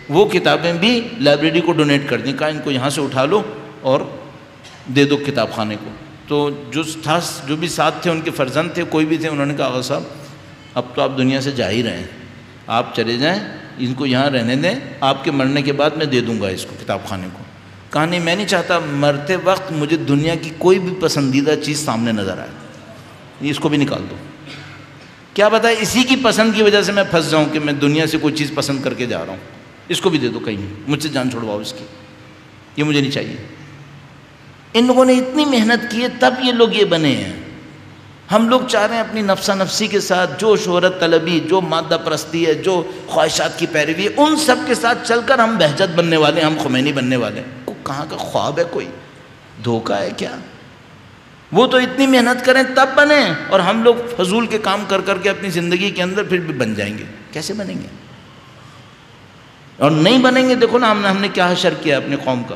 A: وہ کتابیں بھی لائبریری کو ڈونیٹ کر دیں، کہا ان کو یہاں سے اٹھا لو اور دے دو کتاب خانے کو۔ تو جو بھی ساتھ تھے ان کے فرزند تھے، کوئی بھی تھے، انہوں نے کہا آغا صاحب اب تو آپ دنیا سے جا ہی رہے ہیں، آپ چلے جائیں، ان کو یہاں رہنے دیں، آپ کے مرنے کے بعد میں دے دوں گا اس کو کتاب خانے کو۔ کہا نہیں میں نہیں چاہتا مرتے وقت مجھے دنیا کی کوئی بھی پسندیدہ چیز سامنے نظر آئے، اس کو بھی نکال دو۔ کیا پتہ اسی کی پسند کی وجہ سے میں پھنس جاؤں کہ میں دنیا سے کوئی چیز پسند کر کے جا رہا ہوں، اس کو بھی دے دو کہیں، مجھ سے جان چھوڑواؤ اس کی، یہ مجھے نہیں چاہیے۔ ان لوگوں نے اتنی محنت کی ہے تب یہ لوگ یہ بنے ہیں۔ ہم لوگ چاہ رہے ہیں اپنی نفسا نفسی کے ساتھ، جو شہرت طلبی، جو مادہ پرستی ہے، جو خواہشات کی پیروی ہے، ان سب کے ساتھ چل کر ہم بہجت بننے والے ہیں، ہم خمینی بننے والے ہیں۔ کہاں کا خواب ہے، کوئی دھوکہ ہے کیا؟ وہ تو اتنی محنت کریں تب بنے، اور ہم لوگ فضول کے کام کر کر کے اپنی زندگی کے اندر پھر بھی بن جائیں گے۔ کیسے بنیں گے؟ اور نہیں بنیں گے، دیکھو نا ہم نے کیا حشر کیا اپنی قوم کا۔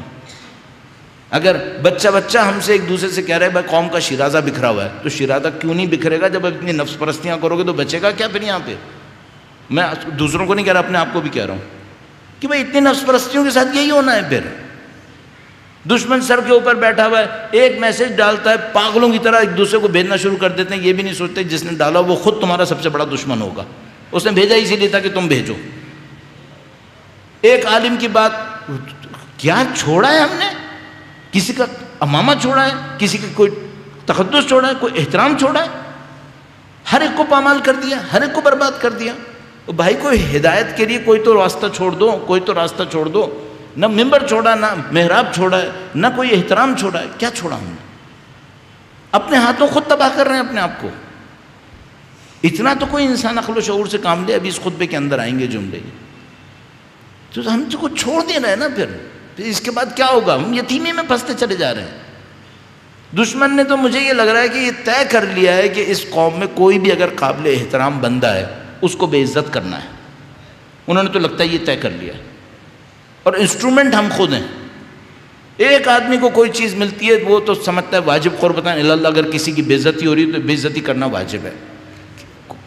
A: اگر بچہ ہم سے ایک دوسرے سے کہہ رہے ہیں بھائی قوم کا شیرازہ بکھرا ہوا ہے، تو شیرازہ کیوں نہیں بکھرے گا؟ جب اتنی نفس پرستیاں کرو گے تو بچے گا کیا پھر یہاں پہ؟ میں دوسروں کو نہیں کہہ رہا، اپنے آپ کو بھی کہہ رہا ہوں کہ بھائی اتنی نفس پرستیوں کے ساتھ یہی ہونا ہے۔ پھر دشمن سر کے اوپر بیٹھا ہوا ہے، ایک میسج ڈالتا ہے، پاگلوں کی طرح ایک دوسرے کو بھیجنا شروع کر دیتے ہیں، یہ بھی نہیں سوچتے جس نے ڈالا وہ خود تمہارا سب سے بڑا دشمن ہوگا، اس نے بھیجا اسی لیے تھا کہ تم بھیجو۔ ایک عالم کی بات کیا چھوڑا ہے ہم نے؟ کسی کا امامہ چھوڑا ہے، کسی کا کوئی تقدس چھوڑا ہے، کوئی احترام چھوڑا ہے؟ ہر ایک کو پامال کر دیا، ہر ایک کو برباد کر دیا۔ بھائی کوئی ہدایت کے لیے کوئی تو راستہ چھوڑ دو، کوئی تو راستہ چھوڑ دو۔ نہ ممبر چھوڑا، نہ محراب چھوڑا ہے، نہ کوئی احترام چھوڑا ہے، کیا چھوڑا ہم نے؟ اپنے ہاتھوں خود تباہ کر رہے ہیں اپنے آپ کو۔ اتنا تو کوئی انسان عقل و شعور سے کام لے۔ ابھی اس خطبے کے اندر آئیں گے جملے، تو ہم کو چھوڑ دے رہے ہیں نا۔ پھر اس کے بعد کیا ہوگا؟ ہم یتیمی میں پھنستے چلے جا رہے ہیں۔ دشمن نے تو مجھے یہ لگ رہا ہے کہ یہ طے کر لیا ہے کہ اس قوم میں کوئی بھی اگر قابل احترام بندہ ہے اس کو بے عزت کرنا ہے۔ انہوں نے تو لگتا ہے یہ طے کر لیا ہے، اور انسٹرومنٹ ہم خود ہیں۔ ایک آدمی کو کوئی چیز ملتی ہے وہ تو سمجھتا ہے واجب قربتاً اللہ، اگر کسی کی بے عزتی ہو رہی ہے تو بے عزتی کرنا واجب ہے۔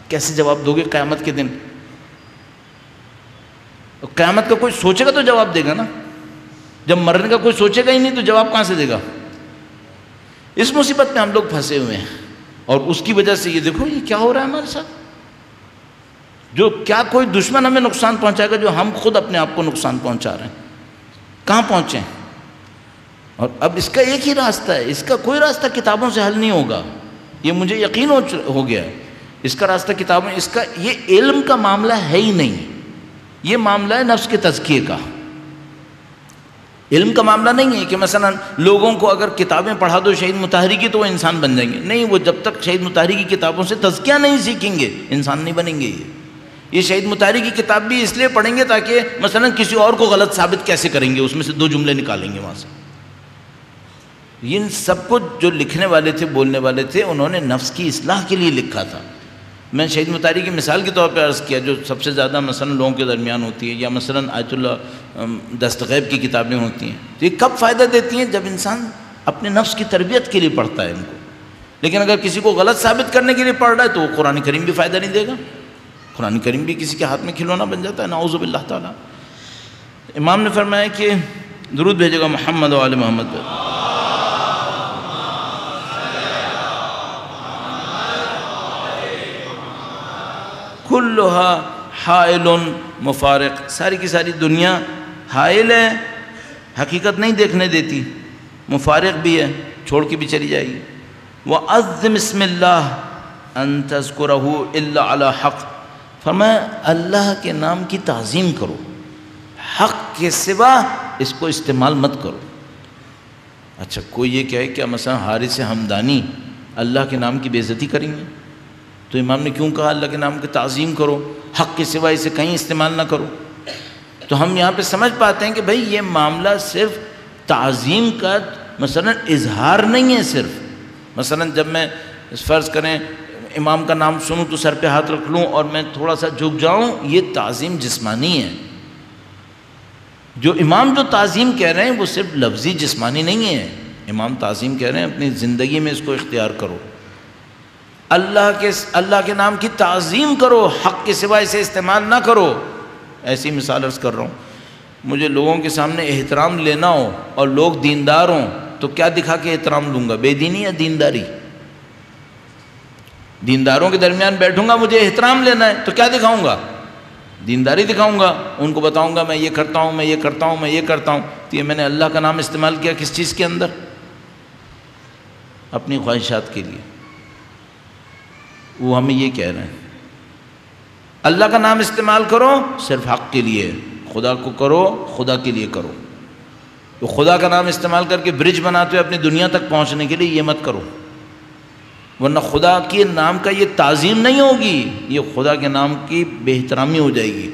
A: کیسے جواب دو گے قیامت کے دن؟ قیامت کا کوئی سوچے گا تو جواب دے گا نا، جب مرنے کا کوئی سوچے گا ہی نہیں تو جواب کہاں سے دے گا؟ اس مصیبت میں ہم لوگ پھنسے ہوئے ہیں، اور اس کی وجہ سے یہ دیکھو یہ کیا ہو رہا ہے ہمارے ساتھ۔ جو کیا کوئی دشمن ہمیں نقصان پہنچائے گا، جو ہم خود اپنے آپ کو نقصان پہنچا رہے ہیں۔ کہاں پہنچے ہیں؟ اور اب اس کا ایک ہی راستہ ہے، اس کا کوئی راستہ کتابوں سے حل نہیں ہوگا، یہ مجھے یقین ہو گیا ہے۔ اس کا راستہ کتابوں، اس کا یہ علم کا معاملہ ہے ہی نہیں، یہ معاملہ ہے نفس کے تزکیے کا۔ علم کا معاملہ نہیں ہے کہ مثلا لوگوں کو اگر کتابیں پڑھا دو شہید مطہری کی تو وہ انسان بن جائیں گے، نہیں، وہ جب تک شہید مطہری کی کتابوں سے تزکیہ نہیں سیکھیں گے انسان نہیں بنیں گے۔ یہ شہید مطہری کی کتاب بھی اس لیے پڑھیں گے تاکہ مثلا کسی اور کو غلط ثابت کیسے کریں گے، اس میں سے 2 جملے نکالیں گے وہاں سے۔ ان سب کو جو لکھنے والے تھے، بولنے والے تھے، انہوں نے نفس کی اصلاح کے لیے لکھا تھا۔ میں شہید مطہری کی مثال کے طور پہ عرض کیا، جو سب سے زیادہ مثلا لوگوں کے درمیان ہوتی ہے، یا مثلا آیت اللہ دستغیب کی کتابیں ہوتی ہیں، تو یہ کب فائدہ دیتی ہیں؟ جب انسان اپنے نفس کی تربیت کے لیے پڑھتا ہے ان کو۔ لیکن اگر کسی کو غلط ثابت کرنے کے لیے پڑھ رہا ہے تو وہ قرآن کریم بھی فائدہ نہیں دے گا، قرآن کریم بھی کسی کے ہاتھ میں کھلونا بن جاتا ہے، نعوذ باللہ تعالیٰ۔ امام نے فرمایا کہ درود بھیجے گا محمد و آل محمد پہ۔ کلھا حائل مفارق، ساری کی ساری دنیا حائل ہے، حقیقت نہیں دیکھنے دیتی، مفارق بھی ہے، چھوڑ کے بھی چلی جائے گی۔ وَعَظِّمِ اسْمِ اللَّهِ أَن تَذْكُرَهُ إِلَّا عَلَى حق، فرمایا اللہ کے نام کی تعظیم کرو، حق کے سوا اس کو استعمال مت کرو۔ اچھا کوئی یہ کہے کہ مثلا حارث ہمدانی اللہ کے نام کی بے عزتی کریں گے، تو امام نے کیوں کہا اللہ کے نام کی تعظیم کرو، حق کے سوا اسے کہیں استعمال نہ کرو؟ تو ہم یہاں پہ سمجھ پاتے ہیں کہ بھئی یہ معاملہ صرف تعظیم کا مثلا اظہار نہیں ہے، صرف مثلا جب میں فرض کریں امام کا نام سنوں تو سر پہ ہاتھ رکھ لوں اور میں تھوڑا سا جھک جاؤں، یہ تعظیم جسمانی ہے۔ جو امام جو تعظیم کہہ رہے ہیں وہ صرف لفظی جسمانی نہیں ہے، امام تعظیم کہہ رہے ہیں اپنی زندگی میں اس کو اختیار کرو، اللہ کے نام کی تعظیم کرو، حق کے سوا اسے استعمال نہ کرو۔ ایسی مثال عرض کر رہا ہوں، مجھے لوگوں کے سامنے احترام لینا ہو اور لوگ دیندار ہوں تو کیا دکھا کے احترام لوں گا؟ بے دینی یا دینداری؟ دینداروں کے درمیان بیٹھوں گا، مجھے احترام لینا ہے تو کیا دکھاؤں گا؟ دینداری دکھاؤں گا، ان کو بتاؤں گا میں یہ کرتا ہوں، میں یہ کرتا ہوں، میں یہ کرتا ہوں۔ تو یہ میں نے اللہ کا نام استعمال کیا کس چیز کے اندر؟ اپنی خواہشات کے لیے۔ وہ ہمیں یہ کہہ رہے ہیں اللہ کا نام استعمال کرو صرف حق کے لیے، خدا کو کرو خدا کے لیے کرو۔ تو خدا کا نام استعمال کر کے برج بناتے ہوئے اپنی دنیا تک پہنچنے کے لیے یہ مت کرو، ورنہ خدا کے نام کا یہ تعظیم نہیں ہوگی، یہ خدا کے نام کی بے احترامی ہو جائے گی،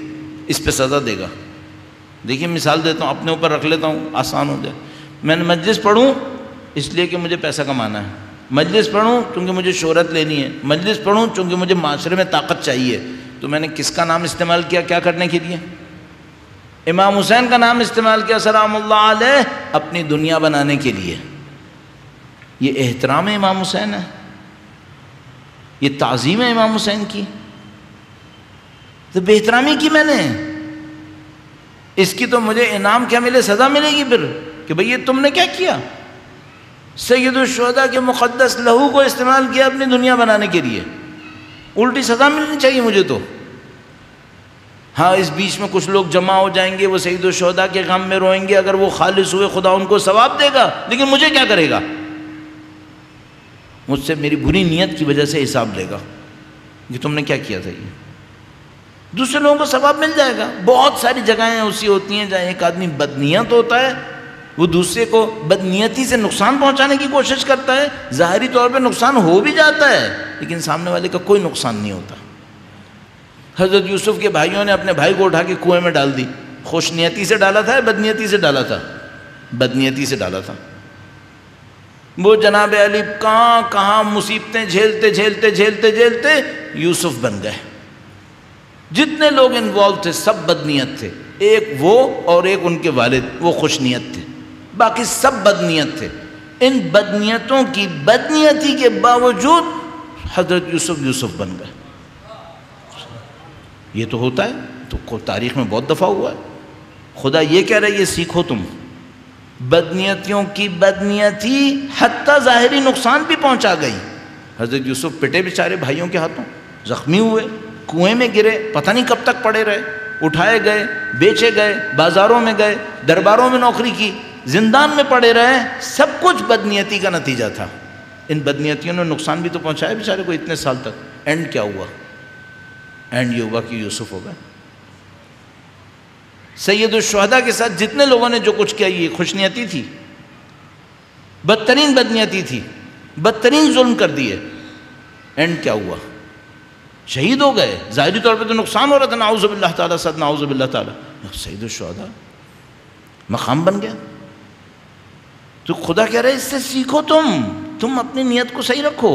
A: اس پہ سزا دے گا۔ دیکھیے مثال دیتا ہوں، اپنے اوپر رکھ لیتا ہوں آسان ہو جائے۔ میں نے مجلس پڑھوں اس لیے کہ مجھے پیسہ کمانا ہے، مجلس پڑھوں چونکہ مجھے شہرت لینی ہے، مجلس پڑھوں چونکہ مجھے معاشرے میں طاقت چاہیے، تو میں نے کس کا نام استعمال کیا کیا کرنے کے لیے؟ امام حسین کا نام استعمال کیا سلام اللہ علیہ اپنی دنیا بنانے کے لیے۔ یہ احترام ہے امام حسین ہے، یہ تعظیم ہے امام حسین کی؟ تو بے احترامی کی میں نے، اس کی تو مجھے انعام کیا ملے، سزا ملے گی پھر کہ بھئی یہ تم نے کیا کیا؟ سید الشہداء کے مقدس لہو کو استعمال کیا اپنی دنیا بنانے کے لیے، الٹی سزا ملنی چاہیے مجھے تو۔ ہاں اس بیچ میں کچھ لوگ جمع ہو جائیں گے، وہ سید الشہداء کے غم میں روئیں گے، اگر وہ خالص ہوئے خدا ان کو ثواب دے گا، لیکن مجھے کیا کرے گا؟ مجھ سے میری بری نیت کی وجہ سے حساب لے گا کہ تم نے کیا کیا تھا۔ یہ دوسرے لوگوں کو ثواب مل جائے گا۔ بہت ساری جگہیں ایسی ہوتی ہیں جہاں ایک آدمی بدنیت ہوتا ہے، وہ دوسرے کو بدنیتی سے نقصان پہنچانے کی کوشش کرتا ہے، ظاہری طور پہ نقصان ہو بھی جاتا ہے لیکن سامنے والے کا کوئی نقصان نہیں ہوتا۔ حضرت یوسف کے بھائیوں نے اپنے بھائی کو اٹھا کے کنویں میں ڈال دی، خوش نیتی سے ڈالا تھا یا بدنیتی سے ڈالا تھا؟ بدنیتی سے ڈالا تھا۔ وہ جناب علی کہاں کہاں مصیبتیں جھیلتے جھیلتے جھیلتے جھیلتے یوسف بن گئے۔ جتنے لوگ انوالو تھے سب بدنیت تھے، ایک وہ اور ایک ان کے والد وہ خوش نیت تھے، باقی سب بدنیت تھے۔ ان بدنیتوں کی بدنیتی کے باوجود حضرت یوسف بن گئے۔ یہ تو ہوتا ہے، تو تاریخ میں بہت دفعہ ہوا ہے۔ خدا یہ کہہ رہا ہے یہ سیکھو تم، بدنیتیوں کی بدنیتی حتیٰ ظاہری نقصان بھی پہنچا گئی۔ حضرت یوسف پٹے بیچارے بھائیوں کے ہاتھوں، زخمی ہوئے، کنویں میں گرے، پتہ نہیں کب تک پڑے رہے، اٹھائے گئے، بیچے گئے، بازاروں میں گئے، درباروں میں نوکری کی، زندان میں پڑے رہے، سب کچھ بدنیتی کا نتیجہ تھا۔ ان بدنیتیوں نے نقصان بھی تو پہنچایا بیچارے کو اتنے سال تک۔ اینڈ کیا ہوا؟ اینڈ یہ ہوا کہ یوسف ہو گئے۔ سید الشہداء کے ساتھ جتنے لوگوں نے جو کچھ کیا یہ خوش نیتی تھی؟ بدترین بدنیتی تھی، بدترین ظلم کر دیے. اینڈ کیا ہوا؟ شہید ہو گئے. ظاہری طور پہ تو نقصان ہو رہا تھا، نعوذ باللہ تعالیٰ صد نعوذ باللہ تعالیٰ. سید الشہداء مقام بن گیا. تو خدا کہہ رہے اس سے سیکھو، تم اپنی نیت کو صحیح رکھو.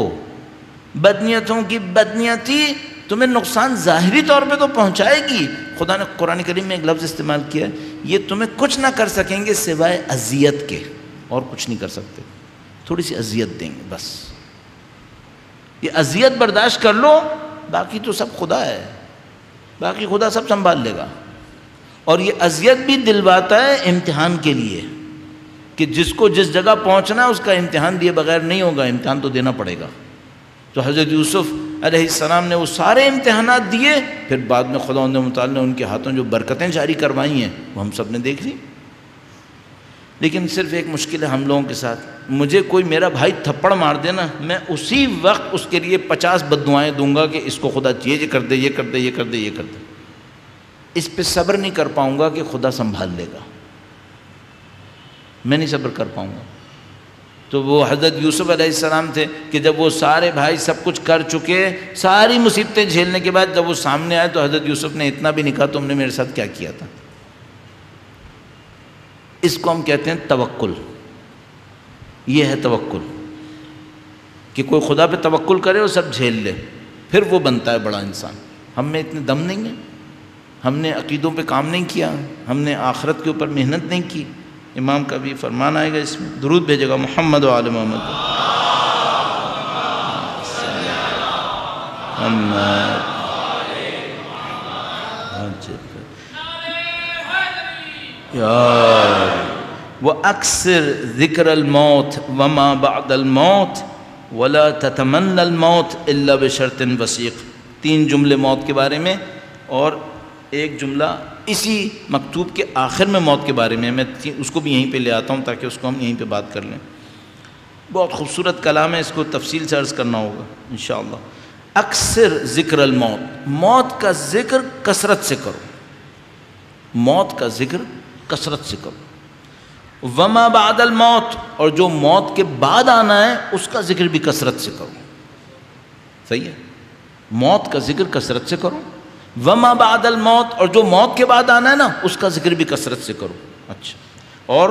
A: بدنیتوں کی بدنیتی تمہیں نقصان ظاہری طور پہ تو پہنچائے گی. خدا نے قرآن کریم میں ایک لفظ استعمال کیا، یہ تمہیں کچھ نہ کر سکیں گے سوائے اذیت کے، اور کچھ نہیں کر سکتے. تھوڑی سی اذیت دیں گے بس. یہ اذیت برداشت کر لو، باقی تو سب خدا ہے، باقی خدا سب سنبھال لے گا. اور یہ اذیت بھی دلواتا ہے امتحان کے لیے، کہ جس کو جس جگہ پہنچنا ہے اس کا امتحان دیے بغیر نہیں ہوگا، امتحان تو دینا پڑے گا. تو حضرت یوسف علیہ السلام نے وہ سارے امتحانات دیے، پھر بعد میں خداوند متعال نے ان کے ہاتھوں جو برکتیں جاری کروائی ہیں وہ ہم سب نے دیکھ لی. لیکن صرف ایک مشکل ہے ہم لوگوں کے ساتھ، مجھے کوئی میرا بھائی تھپڑ مار دے نا، میں اسی وقت اس کے لیے 50 بد دعائیں دوں گا کہ اس کو خدا یہ کر دے، یہ کر دے، یہ کر دے، یہ کر دے. اس پہ صبر نہیں کر پاؤں گا کہ خدا سنبھال لے گا، میں نہیں صبر کر پاؤں گا. تو وہ حضرت یوسف علیہ السلام تھے کہ جب وہ سارے بھائی سب کچھ کر چکے، ساری مصیبتیں جھیلنے کے بعد جب وہ سامنے آئے تو حضرت یوسف نے اتنا بھی نہیں کہا تم نے میرے ساتھ کیا کیا تھا. اس کو ہم کہتے ہیں توکل. یہ ہے توکل، کہ کوئی خدا پہ توکل کرے اور سب جھیل لے، پھر وہ بنتا ہے بڑا انسان. ہم میں اتنے دم نہیں ہے، ہم نے عقیدوں پہ کام نہیں کیا، ہم نے آخرت کے اوپر محنت نہیں کی. امام کا بھی فرمان آئے گا اس میں، درود بھیجے گا محمد و آل محمد. وَأَكْثِرْ ذِكْرَ الْمَوْتِ وَمَا بَعْدَ الْمَوْتِ وَلَا تَتَمَنَّ الْمَوْتِ إِلَّا بِشَرْطٍ وَسِيقٍ. 3 جملے موت کے بارے میں، اور ایک جملہ اسی مکتوب کے آخر میں موت کے بارے میں اس کو بھی یہیں پہ لے آتا ہوں تاکہ اس کو ہم یہیں پہ بات کر لیں. بہت خوبصورت کلام ہے، اس کو تفصیل سے عرض کرنا ہوگا انشاءاللہ. اکثر ذکر الموت، موت کا ذکر کثرت سے کرو، موت کا ذکر کثرت سے کرو. وما بعد الموت، اور جو موت کے بعد آنا ہے اس کا ذکر بھی کثرت سے کرو. صحیح ہے، موت کا ذکر کثرت سے کرو. وما بعد الموت، اور جو موت کے بعد آنا ہے نا اس کا ذکر بھی کثرت سے کرو. اچھا، اور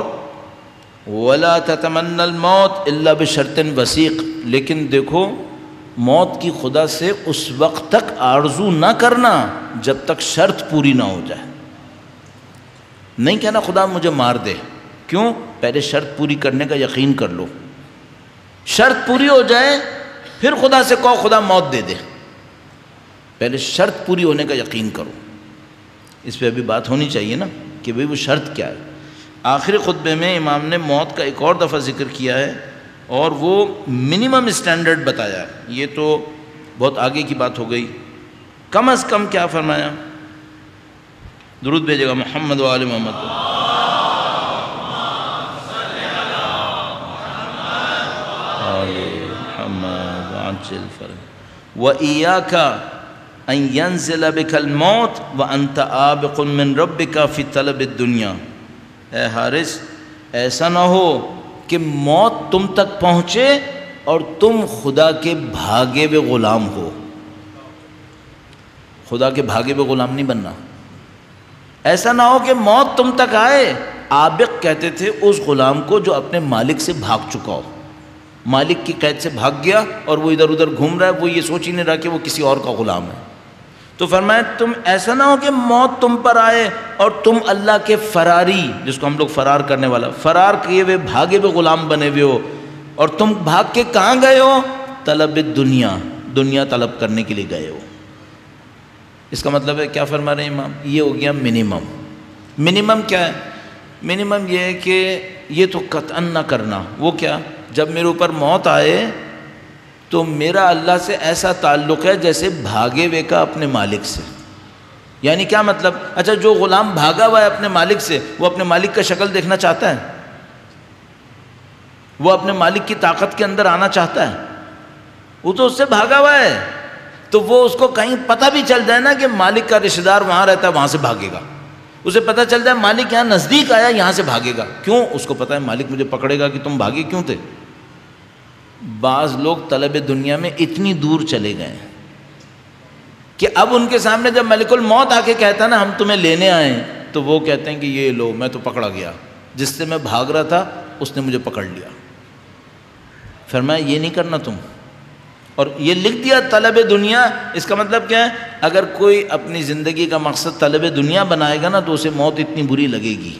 A: ولا تتمنى الموت الا بشرط وثیق. لیکن دیکھو موت کی خدا سے اس وقت تک آرزو نہ کرنا جب تک شرط پوری نہ ہو جائے. نہیں کہنا خدا مجھے مار دے، کیوں؟ پہلے شرط پوری کرنے کا یقین کر لو. شرط پوری ہو جائے پھر خدا سے کہو خدا موت دے دے. پہلے شرط پوری ہونے کا یقین کرو. اس پہ ابھی بات ہونی چاہیے نا کہ بھئی وہ شرط کیا ہے. آخری خطبے میں امام نے موت کا ایک اور دفعہ ذکر کیا ہے، اور وہ منیمم اسٹینڈرڈ بتایا ہے. یہ تو بہت آگے کی بات ہو گئی. کم از کم کیا فرمایا؟ درود بھیجے گا محمد و آل محمد. وَإِيَّاكَ أَن يَنزِلَ بِكَ الْمَوْتِ وَأَنْتَ عَابِقٌ مِّن رَبِّكَ فِي طَلَبِ الدُّنْيَا. اے حارث، ایسا نہ ہو کہ موت تم تک پہنچے اور تم خدا کے بھاگے ہوئے غلام ہو. خدا کے بھاگے ہوئے غلام نہیں بننا. ایسا نہ ہو کہ موت تم تک آئے. عابق کہتے تھے اس غلام کو جو اپنے مالک سے بھاگ چکا ہو، مالک کی قید سے بھاگ گیا اور وہ ادھر ادھر گھوم رہا ہے، وہ یہ سوچ ہی نہیں رہا کہ وہ کسی اور کا غلام ہے. تو فرمایا تم ایسا نہ ہو کہ موت تم پر آئے اور تم اللہ کے فراری، جس کو ہم لوگ فرار کرنے والا، فرار کیے ہوئے بھاگے ہوئے غلام بنے ہوئے ہو. اور تم بھاگ کے کہاں گئے ہو؟ طلب دنیا، دنیا طلب کرنے کے لیے گئے ہو. اس کا مطلب ہے کیا فرما رہے ہیں امام؟ یہ ہو گیا منیمم. منیمم کیا ہے؟ منیمم یہ ہے کہ یہ تو قطعاً نہ کرنا. وہ کیا؟ جب میرے اوپر موت آئے تو میرا اللہ سے ایسا تعلق ہے جیسے بھاگے ہوئے کا اپنے مالک سے. یعنی کیا مطلب؟ اچھا جو غلام بھاگا ہوا ہے اپنے مالک سے، وہ اپنے مالک کا شکل دیکھنا چاہتا ہے؟ وہ اپنے مالک کی طاقت کے اندر آنا چاہتا ہے؟ وہ تو اس سے بھاگا ہوا ہے. تو وہ اس کو کہیں پتہ بھی چل جائے نا کہ مالک کا رشتہ دار وہاں رہتا ہے، وہاں سے بھاگے گا. اسے پتہ چل جائے مالک یہاں نزدیک آیا، یہاں سے بھاگے گا. کیوں؟ اس کو پتہ ہے مالک مجھے پکڑے گا کہ تم بھاگے کیوں تھے. بعض لوگ طلب دنیا میں اتنی دور چلے گئے ہیں کہ اب ان کے سامنے جب ملک الموت آ کے کہتا ہے نا ہم تمہیں لینے آئے ہیں، تو وہ کہتے ہیں کہ یہ لو، میں تو پکڑا گیا، جس سے میں بھاگ رہا تھا اس نے مجھے پکڑ لیا. فرمایا یہ نہیں کرنا تم. اور یہ لکھ دیا طلب دنیا. اس کا مطلب کیا ہے؟ اگر کوئی اپنی زندگی کا مقصد طلب دنیا بنائے گا نا تو اسے موت اتنی بری لگے گی.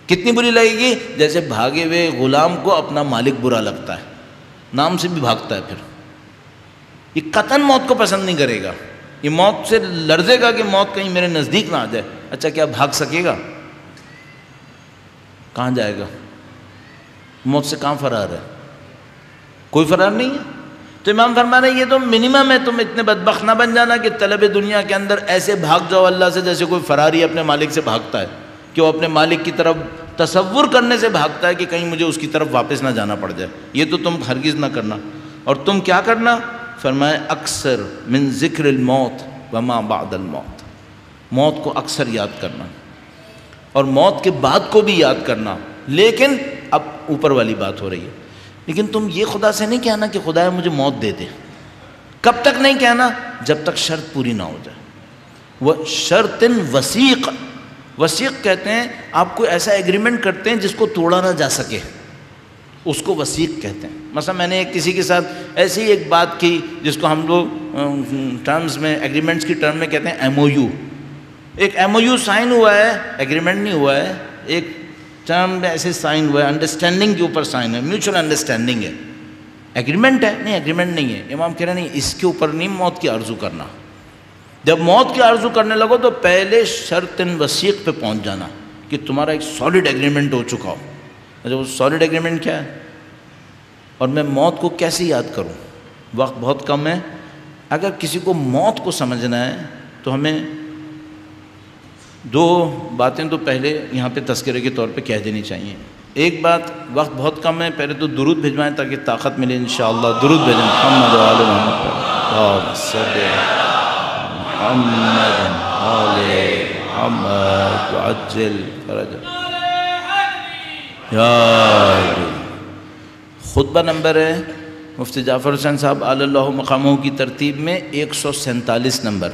A: کتنی بری لگے گی؟ جیسے بھاگے ہوئے غلام کو اپنا مالک برا لگتا ہے، نام سے بھی بھاگتا ہے. پھر یہ قطعاً موت کو پسند نہیں کرے گا، یہ موت سے لرزے گا کہ موت کہیں میرے نزدیک نہ آ جائے. اچھا کیا بھاگ سکے گا؟ کہاں جائے گا؟ موت سے کہاں فرار ہے؟ کوئی فرار نہیں ہے. تو امام فرما رہے ہیں یہ تو منیمم ہے، تم اتنے بدبخت نہ بن جانا کہ طلب دنیا کے اندر ایسے بھاگ جاؤ اللہ سے جیسے کوئی فراری اپنے مالک سے بھاگتا ہے، کہ وہ اپنے مالک کی طرف تصور کرنے سے بھاگتا ہے کہ کہیں مجھے اس کی طرف واپس نہ جانا پڑ جائے. یہ تو تم ہرگز نہ کرنا. اور تم کیا کرنا؟ فرمائے اکثر من ذکر الموت وما بعد الموت. موت کو اکثر یاد کرنا اور موت کے بعد کو بھی یاد کرنا. لیکن اب اوپر والی بات ہو رہی ہے، لیکن تم یہ خدا سے نہیں کہنا کہ خدایا مجھے موت دے دے. کب تک نہیں کہنا؟ جب تک شرط پوری نہ ہو جائے. وہ شرط وثیق، وثیق کہتے ہیں آپ کو ایسا ایگریمنٹ کرتے ہیں جس کو توڑا نہ جا سکے، اس کو وثیق کہتے ہیں. مثلا میں نے کسی کے ساتھ ایسی ایک بات کی جس کو ہم لوگ ٹرمز میں، ایگریمنٹس کی ٹرم میں کہتے ہیں ایم او یو. ایک ایم او یو سائن ہوا ہے، ایگریمنٹ نہیں ہوا ہے. ایک ٹرم ایسے سائن ہوا ہے، انڈرسٹینڈنگ کے اوپر سائن ہے، میوچل انڈرسٹینڈنگ ہے. ایگریمنٹ ہے؟ نہیں ایگریمنٹ نہیں ہے. امام کہہ رہے نہیں، اس کے اوپر نہیں موت کی آرزو کرنا. جب موت کی آرزو کرنے لگو تو پہلے شرط وثیق پہ پہنچ جانا کہ تمہارا ایک سالڈ ایگریمنٹ ہو چکا ہو. اچھا وہ سالڈ ایگریمنٹ کیا ہے؟ اور میں موت کو کیسے یاد کروں؟ وقت بہت کم ہے. اگر کسی کو موت کو سمجھنا ہے تو ہمیں دو باتیں تو پہلے یہاں پہ تذکرے کے طور پہ کہہ دینی چاہیے. ایک بات، وقت بہت کم ہے، پہلے تو درود بھیجوائیں تاکہ طاقت ملے انشاءاللہ. درود بھیجیں محمد و آل محمد اللہم صلی محمد آل محمد وعجل فرجہ یا رب. خطبہ نمبر ہے مفتی جعفر حسین صاحب علی اللہ مقامہ کی ترتیب میں 147 نمبر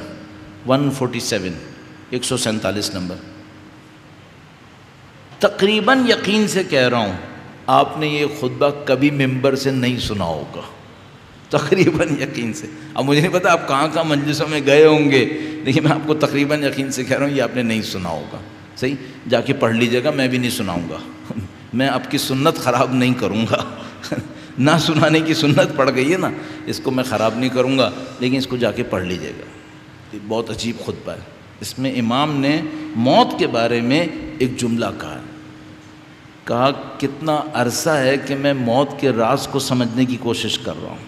A: 147 147 نمبر. تقریباً یقین سے کہہ رہا ہوں آپ نے یہ خطبہ کبھی ممبر سے نہیں سنا ہوگا، تقریباً یقین سے. اب مجھے نہیں پتا آپ کہاں کہاں مجلسوں میں گئے ہوں گے، لیکن میں آپ کو تقریباً یقین سے کہہ رہا ہوں یہ آپ نے نہیں سنا ہوگا. صحیح، جا کے پڑھ لیجیے گا، میں بھی نہیں سناؤں گا. میں آپ کی سنت خراب نہیں کروں گا. نہ سنانے کی سنت پڑ گئی ہے نا، اس کو میں خراب نہیں کروں گا، لیکن اس کو جا کے پڑھ لیجیے گا. یہ بہت عجیب خطبہ ہے. اس میں امام نے موت کے بارے میں ایک جملہ کہا کتنا عرصہ ہے کہ میں موت کے راز کو سمجھنے کی کوشش کر رہا ہوں،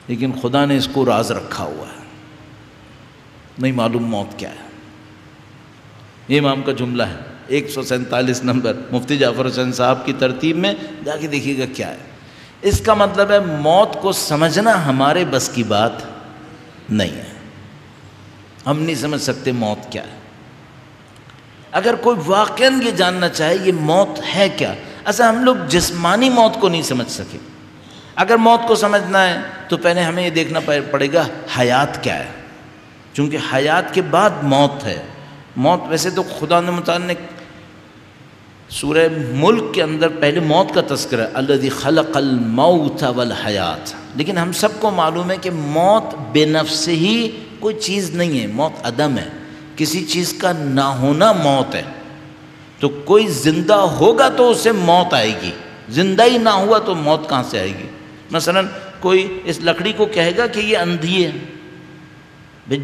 A: لیکن خدا نے اس کو راز رکھا ہوا ہے، نہیں معلوم موت کیا ہے. یہ امام کا جملہ ہے 147 نمبر مفتی جعفر حسین صاحب کی ترتیب میں، جا کے دیکھیے گا کیا ہے. اس کا مطلب ہے موت کو سمجھنا ہمارے بس کی بات نہیں ہے. ہم نہیں سمجھ سکتے موت کیا ہے. اگر کوئی واقعاً یہ جاننا چاہے یہ موت ہے کیا، ایسا ہم لوگ جسمانی موت کو نہیں سمجھ سکے. اگر موت کو سمجھنا ہے تو پہلے ہمیں یہ دیکھنا پڑے گا حیات کیا ہے، چونکہ حیات کے بعد موت ہے. موت ویسے تو خدا متعال نے سورہ ملک کے اندر پہلے موت کا تذکرہ ہے، الذی خلق الموت والحیات. لیکن ہم سب کو معلوم ہے کہ موت بے نفس ہی کوئی چیز نہیں ہے، موت عدم ہے، کسی چیز کا نہ ہونا موت ہے. تو کوئی زندہ ہوگا تو اس سے موت آئے گی، زندہ ہی نہ ہوا تو موت کہاں سے آئے گی؟ مثلا کوئی اس لکڑی کو کہے گا کہ یہ اندھی ہے،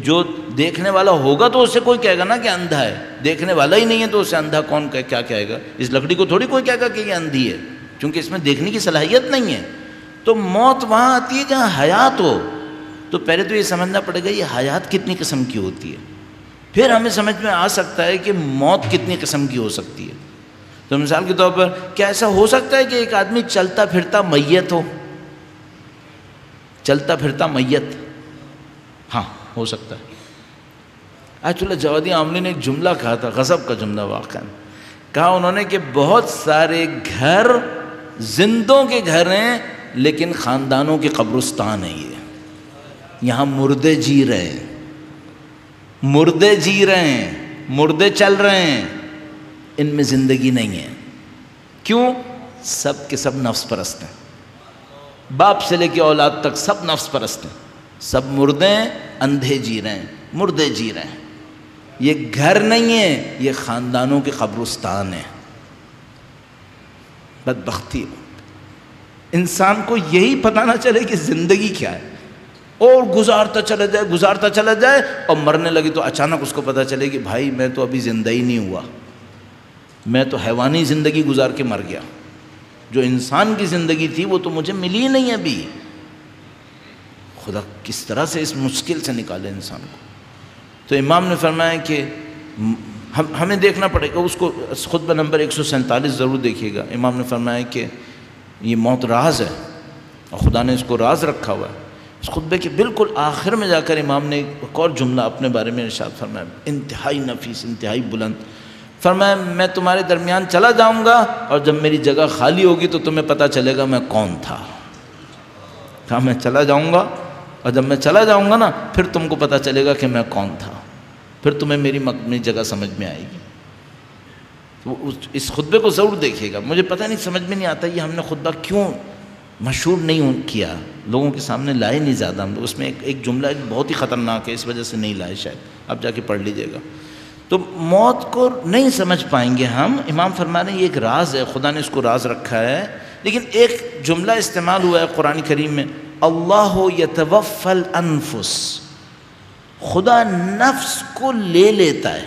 A: جو دیکھنے والا ہوگا تو اس سے کوئی کہے گا نا کہ اندھا ہے. دیکھنے والا ہی نہیں ہے تو اسے اندھا کون کیا کہے گا؟ اس لکڑی کو تھوڑی کوئی کہے گا کہ یہ اندھی ہے، کیونکہ اس میں دیکھنے کی صلاحیت نہیں ہے. تو موت وہاں آتی ہے جہاں حیات ہو. تو پہلے تو یہ سمجھنا پڑے گا یہ حیات کتنی قسم کی ہوتی ہے، پھر ہمیں سمجھ میں آ سکتا ہے کہ موت کتنی قسم کی ہو سکتی ہے. تو مثال کے طور پر کیا ایسا ہو سکتا ہے کہ ایک آدمی چلتا پھرتا میت ہو؟ چلتا پھرتا میت، ہاں ہو سکتا ہے. آیت اللہ جوادی عاملی نے ایک جملہ کہا تھا، غضب کا جملہ واقعا، کہا انہوں نے کہ بہت سارے گھر زندوں کے گھر ہیں لیکن خاندانوں کے قبرستان ہیں، یہاں مردے جی رہے ہیں، مردے جی رہے ہیں، مردے چل رہے ہیں، ان میں زندگی نہیں ہے۔ کیوں؟ سب کے سب نفس پرست ہیں، باپ سے لے کے اولاد تک سب نفس پرست ہیں، سب مردے ہیں، اندھے جی رہے ہیں، مردے جی رہے ہیں۔ یہ گھر نہیں ہے، یہ خاندانوں کے قبرستان ہیں۔ بدبختی انسان کو یہی پتہ نہ چلے کہ زندگی کیا ہے، اور گزارتا چلا جائے اور مرنے لگے تو اچانک اس کو پتہ چلے کہ بھائی میں تو ابھی زندہ ہی نہیں ہوا، میں تو حیوانی زندگی گزار کے مر گیا، جو انسان کی زندگی تھی وہ تو مجھے ملی ہی نہیں ابھی۔ خدا کس طرح سے اس مشکل سے نکالے انسان کو۔ تو امام نے فرمایا کہ ہمیں دیکھنا پڑے گا، اس کو خطبہ نمبر 147 ضرور دیکھیے گا۔ امام نے فرمایا کہ یہ موت راز ہے اور خدا نے اس کو راز رکھا ہوا ہے۔ اس خطبے کے بالکل آخر میں جا کر امام نے ایک اور جملہ اپنے بارے میں ارشاد فرمایا، انتہائی نفیس، انتہائی بلند۔ فرمایا میں تمہارے درمیان چلا جاؤں گا اور جب میری جگہ خالی ہوگی تو تمہیں پتہ چلے گا میں کون تھا۔ کہا میں چلا جاؤں گا اور جب میں چلا جاؤں گا نا پھر تم کو پتہ چلے گا کہ میں کون تھا، پھر تمہیں میری جگہ سمجھ میں آئے گی۔ تو اس خطبے کو ضرور دیکھیے گا۔ مجھے پتہ نہیں، سمجھ میں نہیں آتا یہ ہم نے خطبہ کیوں مشہور نہیں کیا، لوگوں کے سامنے لائے نہیں زیادہ ہم لوگ۔ اس میں ایک جملہ ایک بہت ہی خطرناک ہے، اس وجہ سے نہیں لائے، شاید اب جا کے پڑھ لیجئے گا۔ تو موت کو نہیں سمجھ پائیں گے ہم۔ امام فرما رہے ہیں یہ ایک راز ہے، خدا نے اس کو راز رکھا ہے۔ لیکن ایک جملہ استعمال ہوا ہے قرآن کریم میں، اللہ یتوفی الانفس، خدا نفس کو لے لیتا ہے۔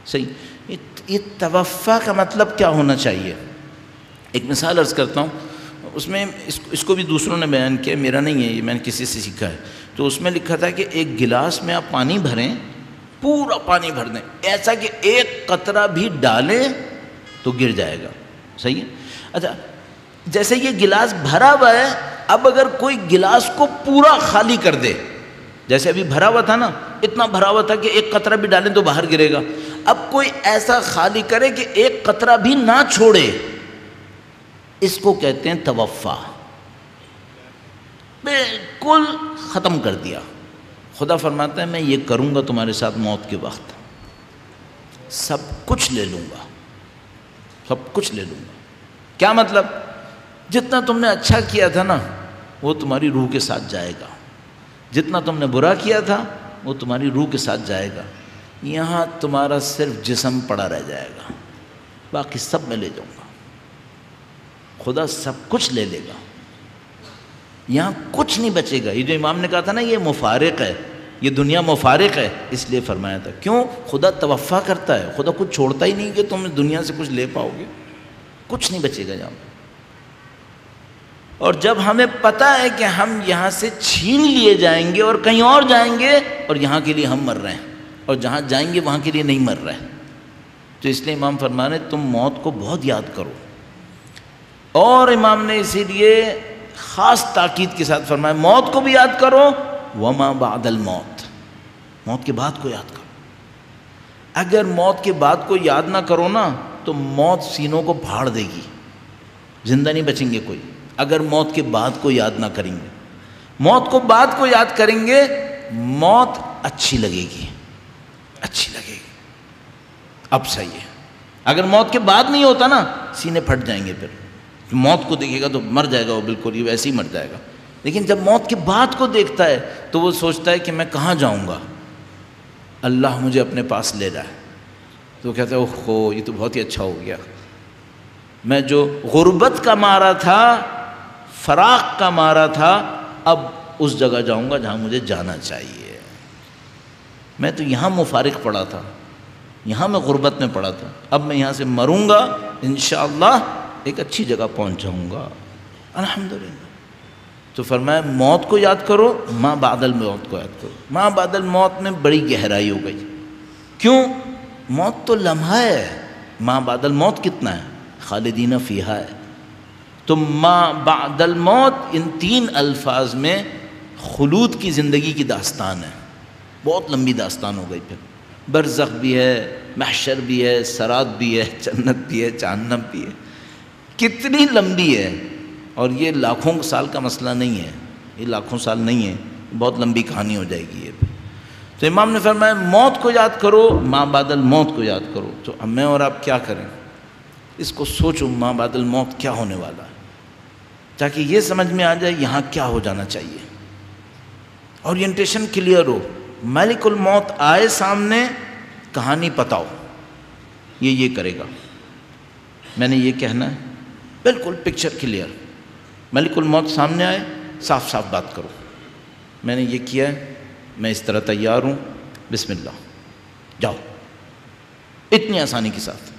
A: صحیح، یہ توفیٰ کا مطلب کیا ہونا چاہیے؟ ایک مثال عرض کرتا ہوں، اس میں اس کو بھی دوسروں نے بیان کیا، میرا نہیں ہے یہ، میں نے کسی سے سیکھا ہے۔ تو اس میں لکھا تھا کہ ایک گلاس میں آپ پانی بھریں، پورا پانی بھر دیں، ایسا کہ ایک قطرہ بھی ڈالیں تو گر جائے گا۔ صحیح ہے؟ اچھا، جیسے یہ گلاس بھرا ہوا ہے، اب اگر کوئی گلاس کو پورا خالی کر دے، جیسے ابھی بھرا ہوا تھا نا، اتنا بھرا ہوا تھا کہ ایک قطرہ بھی ڈالیں تو باہر گرے گا، اب کوئی ایسا خالی کرے کہ ایک قطرہ بھی نہ چھوڑے، اس کو کہتے ہیں توفیٰ۔ بالکل ختم کر دیا۔ خدا فرماتا ہے میں یہ کروں گا تمہارے ساتھ موت کے وقت، سب کچھ لے لوں گا، سب کچھ لے لوں گا۔ کیا مطلب؟ جتنا تم نے اچھا کیا تھا نا وہ تمہاری روح کے ساتھ جائے گا، جتنا تم نے برا کیا تھا وہ تمہاری روح کے ساتھ جائے گا، یہاں تمہارا صرف جسم پڑا رہ جائے گا، باقی سب میں لے جاؤں گا۔ خدا سب کچھ لے لے گا، یہاں کچھ نہیں بچے گا۔ یہ جو امام نے کہا تھا نا یہ مفارق ہے، یہ دنیا مفارق ہے، اس لیے فرمایا تھا۔ کیوں؟ خدا توفیٰ کرتا ہے، خدا کچھ چھوڑتا ہی نہیں کہ تم دنیا سے کچھ لے پاؤ گے، کچھ نہیں بچے گا یہاں پہ۔ اور جب ہمیں پتہ ہے کہ ہم یہاں سے چھین لیے جائیں گے اور کہیں اور جائیں گے، اور یہاں کے لیے ہم مر رہے ہیں، اور جہاں جائیں گے وہاں کے لیے نہیں مر رہے، تو اس لیے امام فرما رہے تم موت کو بہت یاد کرو۔ اور امام نے اسی لیے خاص تاکید کے ساتھ فرمایا موت کو بھی یاد کرو، وما بعد الموت، موت کے بعد کو یاد کرو۔ اگر موت کے بعد کو یاد نہ کرو نا تو موت سینوں کو پھاڑ دے گی، زندہ نہیں بچیں گے کوئی، اگر موت کے بعد کو یاد نہ کریں گے۔ موت کو بعد کو یاد کریں گے، موت اچھی لگے گی، اچھی لگے گی۔ اب صحیح ہے، اگر موت کے بعد نہیں ہوتا نا سینے پھٹ جائیں گے، پھر موت کو دیکھے گا تو مر جائے گا وہ، بالکل یہ ویسے ہی مر جائے گا۔ لیکن جب موت کے بعد کو دیکھتا ہے تو وہ سوچتا ہے کہ میں کہاں جاؤں گا، اللہ مجھے اپنے پاس لے رہا ہے، تو کہتا ہے اوہ یہ تو بہت ہی اچھا ہو گیا، میں جو غربت کا مارا تھا، فراق کا مارا تھا، اب اس جگہ جاؤں گا جہاں مجھے جانا چاہیے۔ میں تو یہاں مفارق پڑا تھا، یہاں میں غربت میں پڑا تھا، اب میں یہاں سے مروں گا انشاءاللہ ایک اچھی جگہ پہنچ جاؤں گا، الحمدللہ۔ تو فرمایا موت کو یاد کرو، ما بعد الموت کو یاد کرو۔ ما بعد الموت میں بڑی گہرائی ہو گئی، کیوں؟ موت تو لمحہ ہے، ما بعد الموت کتنا ہے؟ خالدین فیہا ہے۔ تو ما بعد الموت ان تین الفاظ میں خلود کی زندگی کی داستان ہے، بہت لمبی داستان ہو گئی. پھر برزخ بھی ہے، محشر بھی ہے، صراط بھی ہے، جنت بھی ہے، جہنم بھی ہے. کتنی لمبی ہے. اور یہ لاکھوں سال کا مسئلہ نہیں ہے، یہ لاکھوں سال نہیں ہے، بہت لمبی کہانی ہو جائے گی یہ. تو امام نے فرمایا موت کو یاد کرو، ما بعد الموت کو یاد کرو. تو اب میں اور آپ کیا کریں؟ اس کو سوچو، ما بعد الموت کیا ہونے والا ہے، تاکہ یہ سمجھ میں آ جائے یہاں کیا ہو جانا چاہیے. اورینٹیشن کلیئر ہو. ملک الموت آئے سامنے، کہانی پتاؤ یہ کرے گا، میں نے یہ کہنا ہے، بالکل پکچر کلیئر. ملک الموت سامنے آئے، صاف صاف بات کرو، میں نے یہ کیا ہے، میں اس طرح تیار ہوں، بسم اللہ جاؤ، اتنی آسانی کے ساتھ.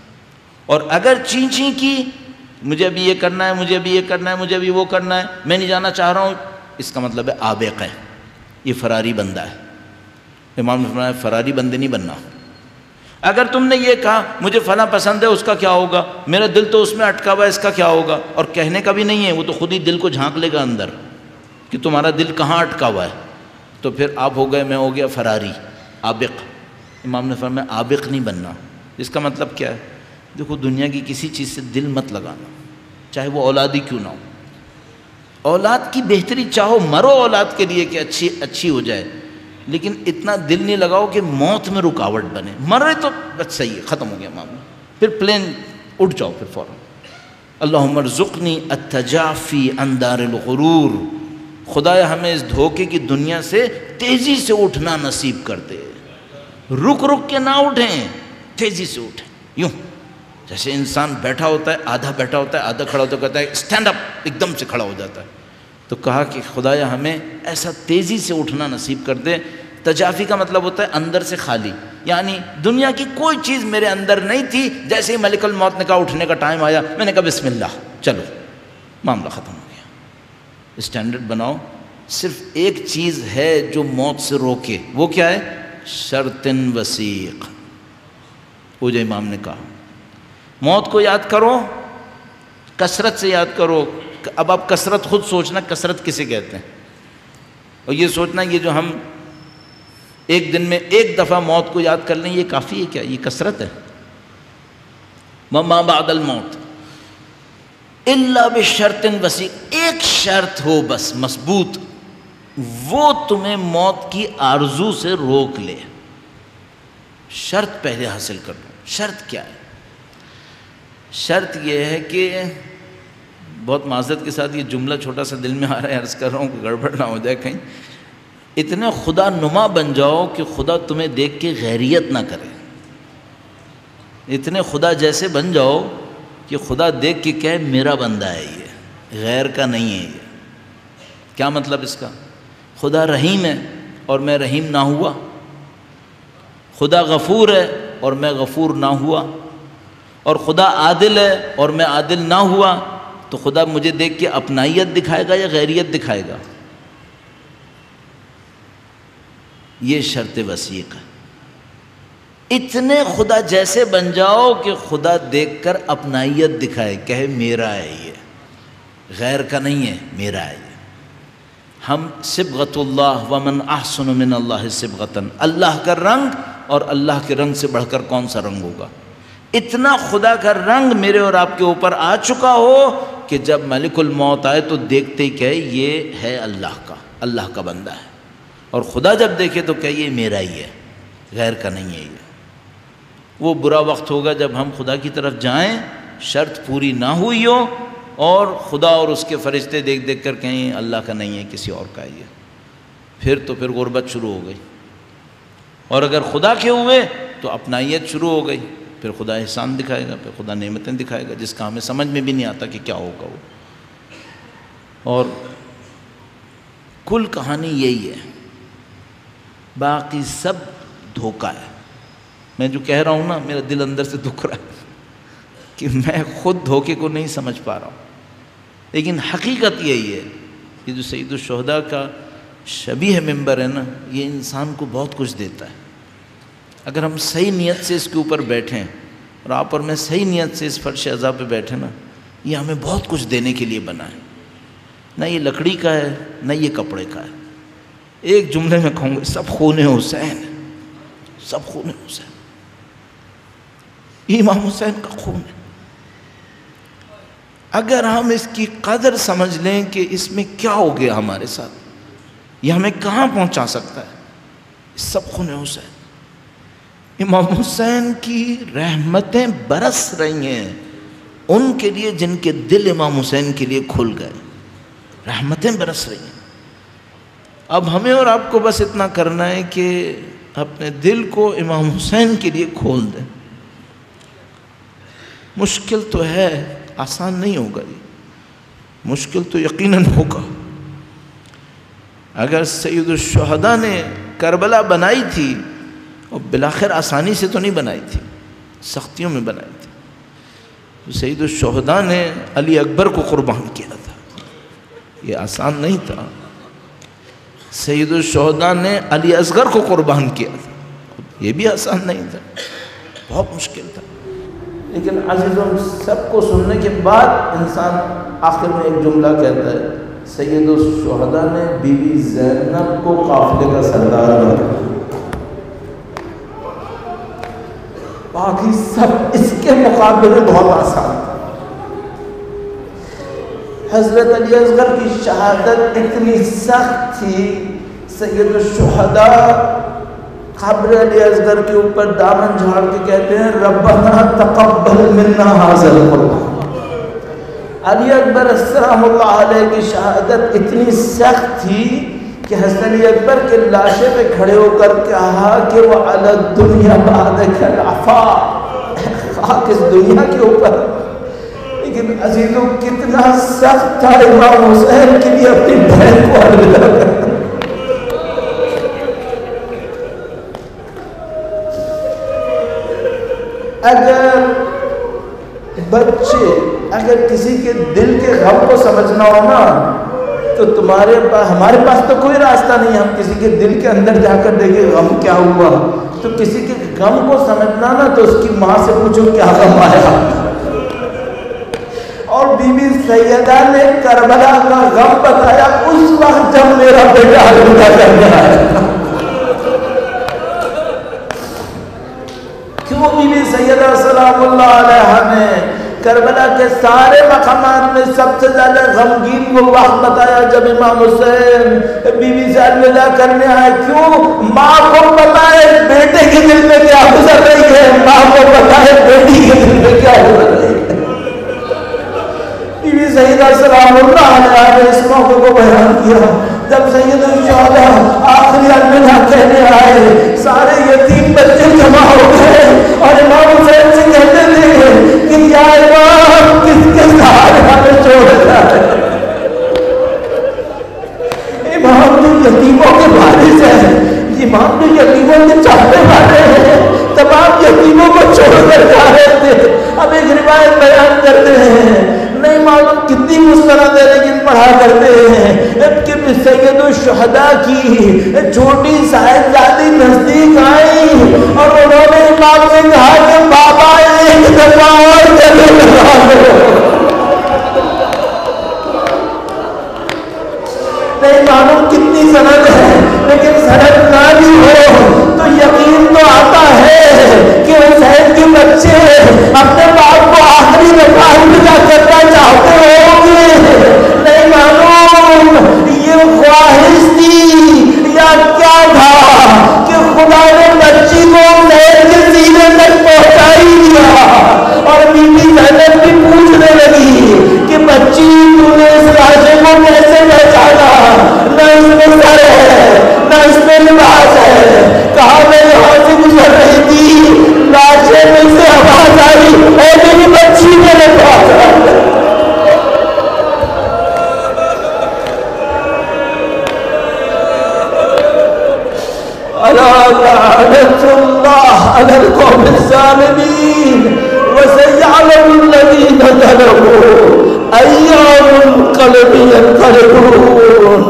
A: اور اگر چین چین کی، مجھے ابھی یہ کرنا ہے، مجھے ابھی یہ کرنا ہے، مجھے ابھی وہ کرنا ہے، میں نہیں جانا چاہ رہا ہوں، اس کا مطلب ہے عابق ہے، یہ فراری بندہ ہے. امام نے فرمایا فراری بندے نہیں بننا. اگر تم نے یہ کہا مجھے فلاں پسند ہے، اس کا کیا ہوگا، میرا دل تو اس میں اٹکا ہوا ہے، اس کا کیا ہوگا، اور کہنے کا بھی نہیں ہے، وہ تو خود ہی دل کو جھانک لے گا اندر کہ تمہارا دل کہاں اٹکا ہوا ہے، تو پھر آپ ہو گئے، میں ہو گیا فراری، عابق. امام نے فرمایا عابق نہیں بننا. اس کا مطلب کیا ہے؟ دیکھو دنیا کی کسی چیز سے دل مت لگانا، چاہے وہ اولاد ہی کیوں نہ ہو. اولاد کی بہتری چاہو، مرو اولاد کے لیے کہ اچھی ہو جائے، لیکن اتنا دل نہیں لگاؤ کہ موت میں رکاوٹ بنے. مرے تو بس صحیح ہے، ختم ہو گیا معاملہ، پھر پلین اٹھ جاؤ پھر فوراً. اللہم ارزقنی التجافی عن دار الغرور. خدایا ہمیں اس دھوکے کی دنیا سے تیزی سے اٹھنا نصیب کر دے. رک رک کے نہ اٹھیں، تیزی سے اٹھیں. یوں جیسے انسان بیٹھا ہوتا ہے، آدھا بیٹھا ہوتا ہے، آدھا کھڑا ہوتا ہے، کہتا ہے اسٹینڈ اپ، ایک دم سے کھڑا ہو جاتا ہے. تو کہا کہ خدایا ہمیں ایسا تیزی سے اٹھنا نصیب کر دے. تجافی کا مطلب ہوتا ہے اندر سے خالی، یعنی دنیا کی کوئی چیز میرے اندر نہیں تھی. جیسے ہی ملک الموت نے کہا اٹھنے کا ٹائم آیا، میں نے کہا بسم اللہ، چلو معاملہ ختم ہو گیا. اسٹینڈرڈ بناؤ. صرف ایک چیز ہے جو موت سے روکے، وہ کیا ہے؟ شرط وثیق. وہ جو امام نے کہا موت کو یاد کرو، کثرت سے یاد کرو. اب آپ کثرت خود سوچنا کثرت کسے کہتے ہیں، اور یہ سوچنا یہ جو ہم ایک دن میں ایک دفعہ موت کو یاد کر لیں یہ کافی ہے کیا؟ یہ کثرت ہے. ما بعد الموت الا بشرط وثیق. ایک شرط ہو بس مضبوط، وہ تمہیں موت کی آرزو سے روک لے. شرط پہلے حاصل کر لو. شرط کیا ہے؟ شرط یہ ہے کہ بہت معذرت کے ساتھ یہ جملہ چھوٹا سا دل میں آ رہا ہے، عرض کر رہا ہوں کہ گڑبڑ نہ ہو جائے کہیں. اتنے خدا نما بن جاؤ کہ خدا تمہیں دیکھ کے غیریت نہ کرے. اتنے خدا جیسے بن جاؤ کہ خدا دیکھ کے کہے میرا بندہ ہے یہ، غیر کا نہیں ہے یہ. کیا مطلب اس کا؟ خدا رحیم ہے اور میں رحیم نہ ہوا، خدا غفور ہے اور میں غفور نہ ہوا، اور خدا عادل ہے اور میں عادل نہ ہوا، تو خدا مجھے دیکھ کے اپنائیت دکھائے گا یا غیریت دکھائے گا؟ یہ شرط وثیق ہے. اتنے خدا جیسے بن جاؤ کہ خدا دیکھ کر اپنائیت دکھائے، کہے میرا ہے یہ، غیر کا نہیں ہے، میرا ہے یہ. ہم صبغۃ اللہ ومن احسن من اللہ صبغۃ. اللہ کا رنگ، اور اللہ کے رنگ سے بڑھ کر کون سا رنگ ہوگا؟ اتنا خدا کا رنگ میرے اور آپ کے اوپر آ چکا ہو کہ جب ملک الموت آئے تو دیکھتے ہی کہے یہ ہے اللہ کا بندہ ہے. اور خدا جب دیکھے تو کہے یہ میرا ہی ہے، غیر کا نہیں ہے یہ. وہ برا وقت ہوگا جب ہم خدا کی طرف جائیں، شرط پوری نہ ہوئی ہو، اور خدا اور اس کے فرشتے دیکھ دیکھ کر کہیں اللہ کا نہیں ہے، کسی اور کا ہے یہ. پھر غربت شروع ہو گئی. اور اگر خدا کے ہوئے تو اپنائیت شروع ہو گئی. پھر خدا احسان دکھائے گا، پھر خدا نعمتیں دکھائے گا جس کا ہمیں سمجھ میں بھی نہیں آتا کہ کیا ہوگا وہ. اور کل کہانی یہی ہے، باقی سب دھوکہ ہے. میں جو کہہ رہا ہوں نا، میرا دل اندر سے دکھ رہا ہے کہ میں خود دھوکے کو نہیں سمجھ پا رہا ہوں. لیکن حقیقت یہی ہے کہ جو سید الشہداء کا شبیہ ممبر ہے نا، یہ انسان کو بہت کچھ دیتا ہے. اگر ہم صحیح نیت سے اس کے اوپر بیٹھیں، اور آپ اور میں صحیح نیت سے اس فرش عزا پہ بیٹھیں نا، یہ ہمیں بہت کچھ دینے کے لیے بنا ہے. نہ یہ لکڑی کا ہے، نہ یہ کپڑے کا ہے. ایک جملے میں کہوں گا سب خون حسین، سب خون حسین، امام حسین کا خون ہے۔ اگر ہم اس کی قدر سمجھ لیں کہ اس میں کیا ہو گیا ہمارے ساتھ، یہ ہمیں کہاں پہنچا سکتا ہے، سب خون حسین۔ امام حسین کی رحمتیں برس رہی ہیں ان کے لیے جن کے دل امام حسین کے لیے کھل گئے، رحمتیں برس رہی ہیں۔ اب ہمیں اور آپ کو بس اتنا کرنا ہے کہ اپنے دل کو امام حسین کے لیے کھول دیں۔ مشکل تو ہے، آسان نہیں ہوگا، یہ مشکل تو یقیناً ہوگا۔ اگر سید الشہداء نے کربلا بنائی تھی اور بالآخر آسانی سے تو نہیں بنائی تھی، سختیوں میں بنائی تھی۔ سید الشہداء نے علی اکبر کو قربان کیا تھا، یہ آسان نہیں تھا۔ سید الشہداء نے علی اصغر کو قربان کیا تھا، یہ بھی آسان نہیں تھا، بہت مشکل تھا۔ لیکن عزیزوں، سب کو سننے کے بعد انسان آخر میں ایک جملہ کہتا ہے، سید الشہداء نے بی بی زینب کو قافلے کا سردار بنایا۔ باقی سب اس کے مقابلے میں بہت آسان تھا۔ حضرت علی اصغر کی شہادت اتنی سخت تھی، سید الشہداء قبر علی اصغر کے اوپر دامن جھاڑ کے کہتے ہیں ربنا تقبل منا ھذا القربان۔ علی اکبر السلام اللہ علیہ کی شہادت اتنی سخت تھی کہ حضرت علی اکبر کے لاشے پہ کھڑے ہو کر کہا کہ وہ علی الدنیا بعدک العفا، خاک اس دنیا کے اوپر۔ لیکن عزیزوں کتنا سخت تھا امام حسین کے لیے اپنی بہن کو الوداع کرنا۔ اگر بچے، اگر کسی کے دل کے غم کو سمجھنا ہو نا تو ہمارے پاس تو کوئی راستہ نہیں، ہم کسی کے دل کے اندر جا کر دیکھیں غم کیا ہوا۔ تو کسی کے غم کو سمجھنا نا تو اس کی ماں سے پوچھو کیا غم آیا۔ اور بی بی سیدہ نے کربلا کا غم بتایا اس وقت جب میرا بیٹا الوداع کرنے آیا۔ کیوں بی بی سیدہ سلام اللہ علیہ نے کربلا کے سارے مقامات میں سب سے زیادہ غمگین وہ وقت بتایا جب امام حسین بی بی سے الوداع کرنے آئے؟ کیوں؟ ماں کو پتا ہے بیٹے کے دل میں کیا گزر رہی ہے، ماں کو پتا ہے بیٹی کے دل میں کیا گزر رہی ہے۔ بی بی سیدہ سلام اللہ علیہ نے اس موقع کو بیان کیا جب سید الشہداء آخری الوداع کہنے آئے، سارے یتیم بچے جمع ہو گئے اور امام حسین سے کہتے تھے کہ یا امام کس کے ساتھ ہمیں چھوڑنا ہے؟ امام تو یتیموں کے وارث ہے، امام تو یتیموں کے چاہنے والے ہیں، تمام یتیموں کو چھوڑ کر جا رہے تھے۔ اب ایک روایت بیان کرتے ہیں، نہیں معلوم کتنی مستند ہے لیکن پڑھا کرتے ہیں کہ سید الشہداء کی چھوٹی صاحبزادی نزدیک آئی اور انہوں نے امام سے کہا کہ بابا ایک دفعہ اور گلے لگا دو۔ نہیں معلوم کتنی سند ہے لیکن سند نہ بھی ہو تو یقین تو آتا ہے کہ حسین کے بچے اپنے باپ کو آخری دفعہ الوداع کرنا چاہتے ہوں گے۔ نہیں معلوم یہ خواہش تھی یا کیا تھا کہ خدا نے بچی کو حسین کے سینے تک پہنچا ہی دیا۔ اور بی بی زینب بھی پوچھنے لگی کہ بچی تو نے اس لاشے کو کیسے پہچانا؟ نہ اس میں سر ہے نہ اس میں لباس ہے۔ کہا میں یہاں سے گزر رہی تھی، لاشے میں سے آواز آئی اے میری بچی میرے پاس آ۔ لعنة الله على القوم الظالمين وسيعلم الذين ظلموا أي منقلب ينقلبون۔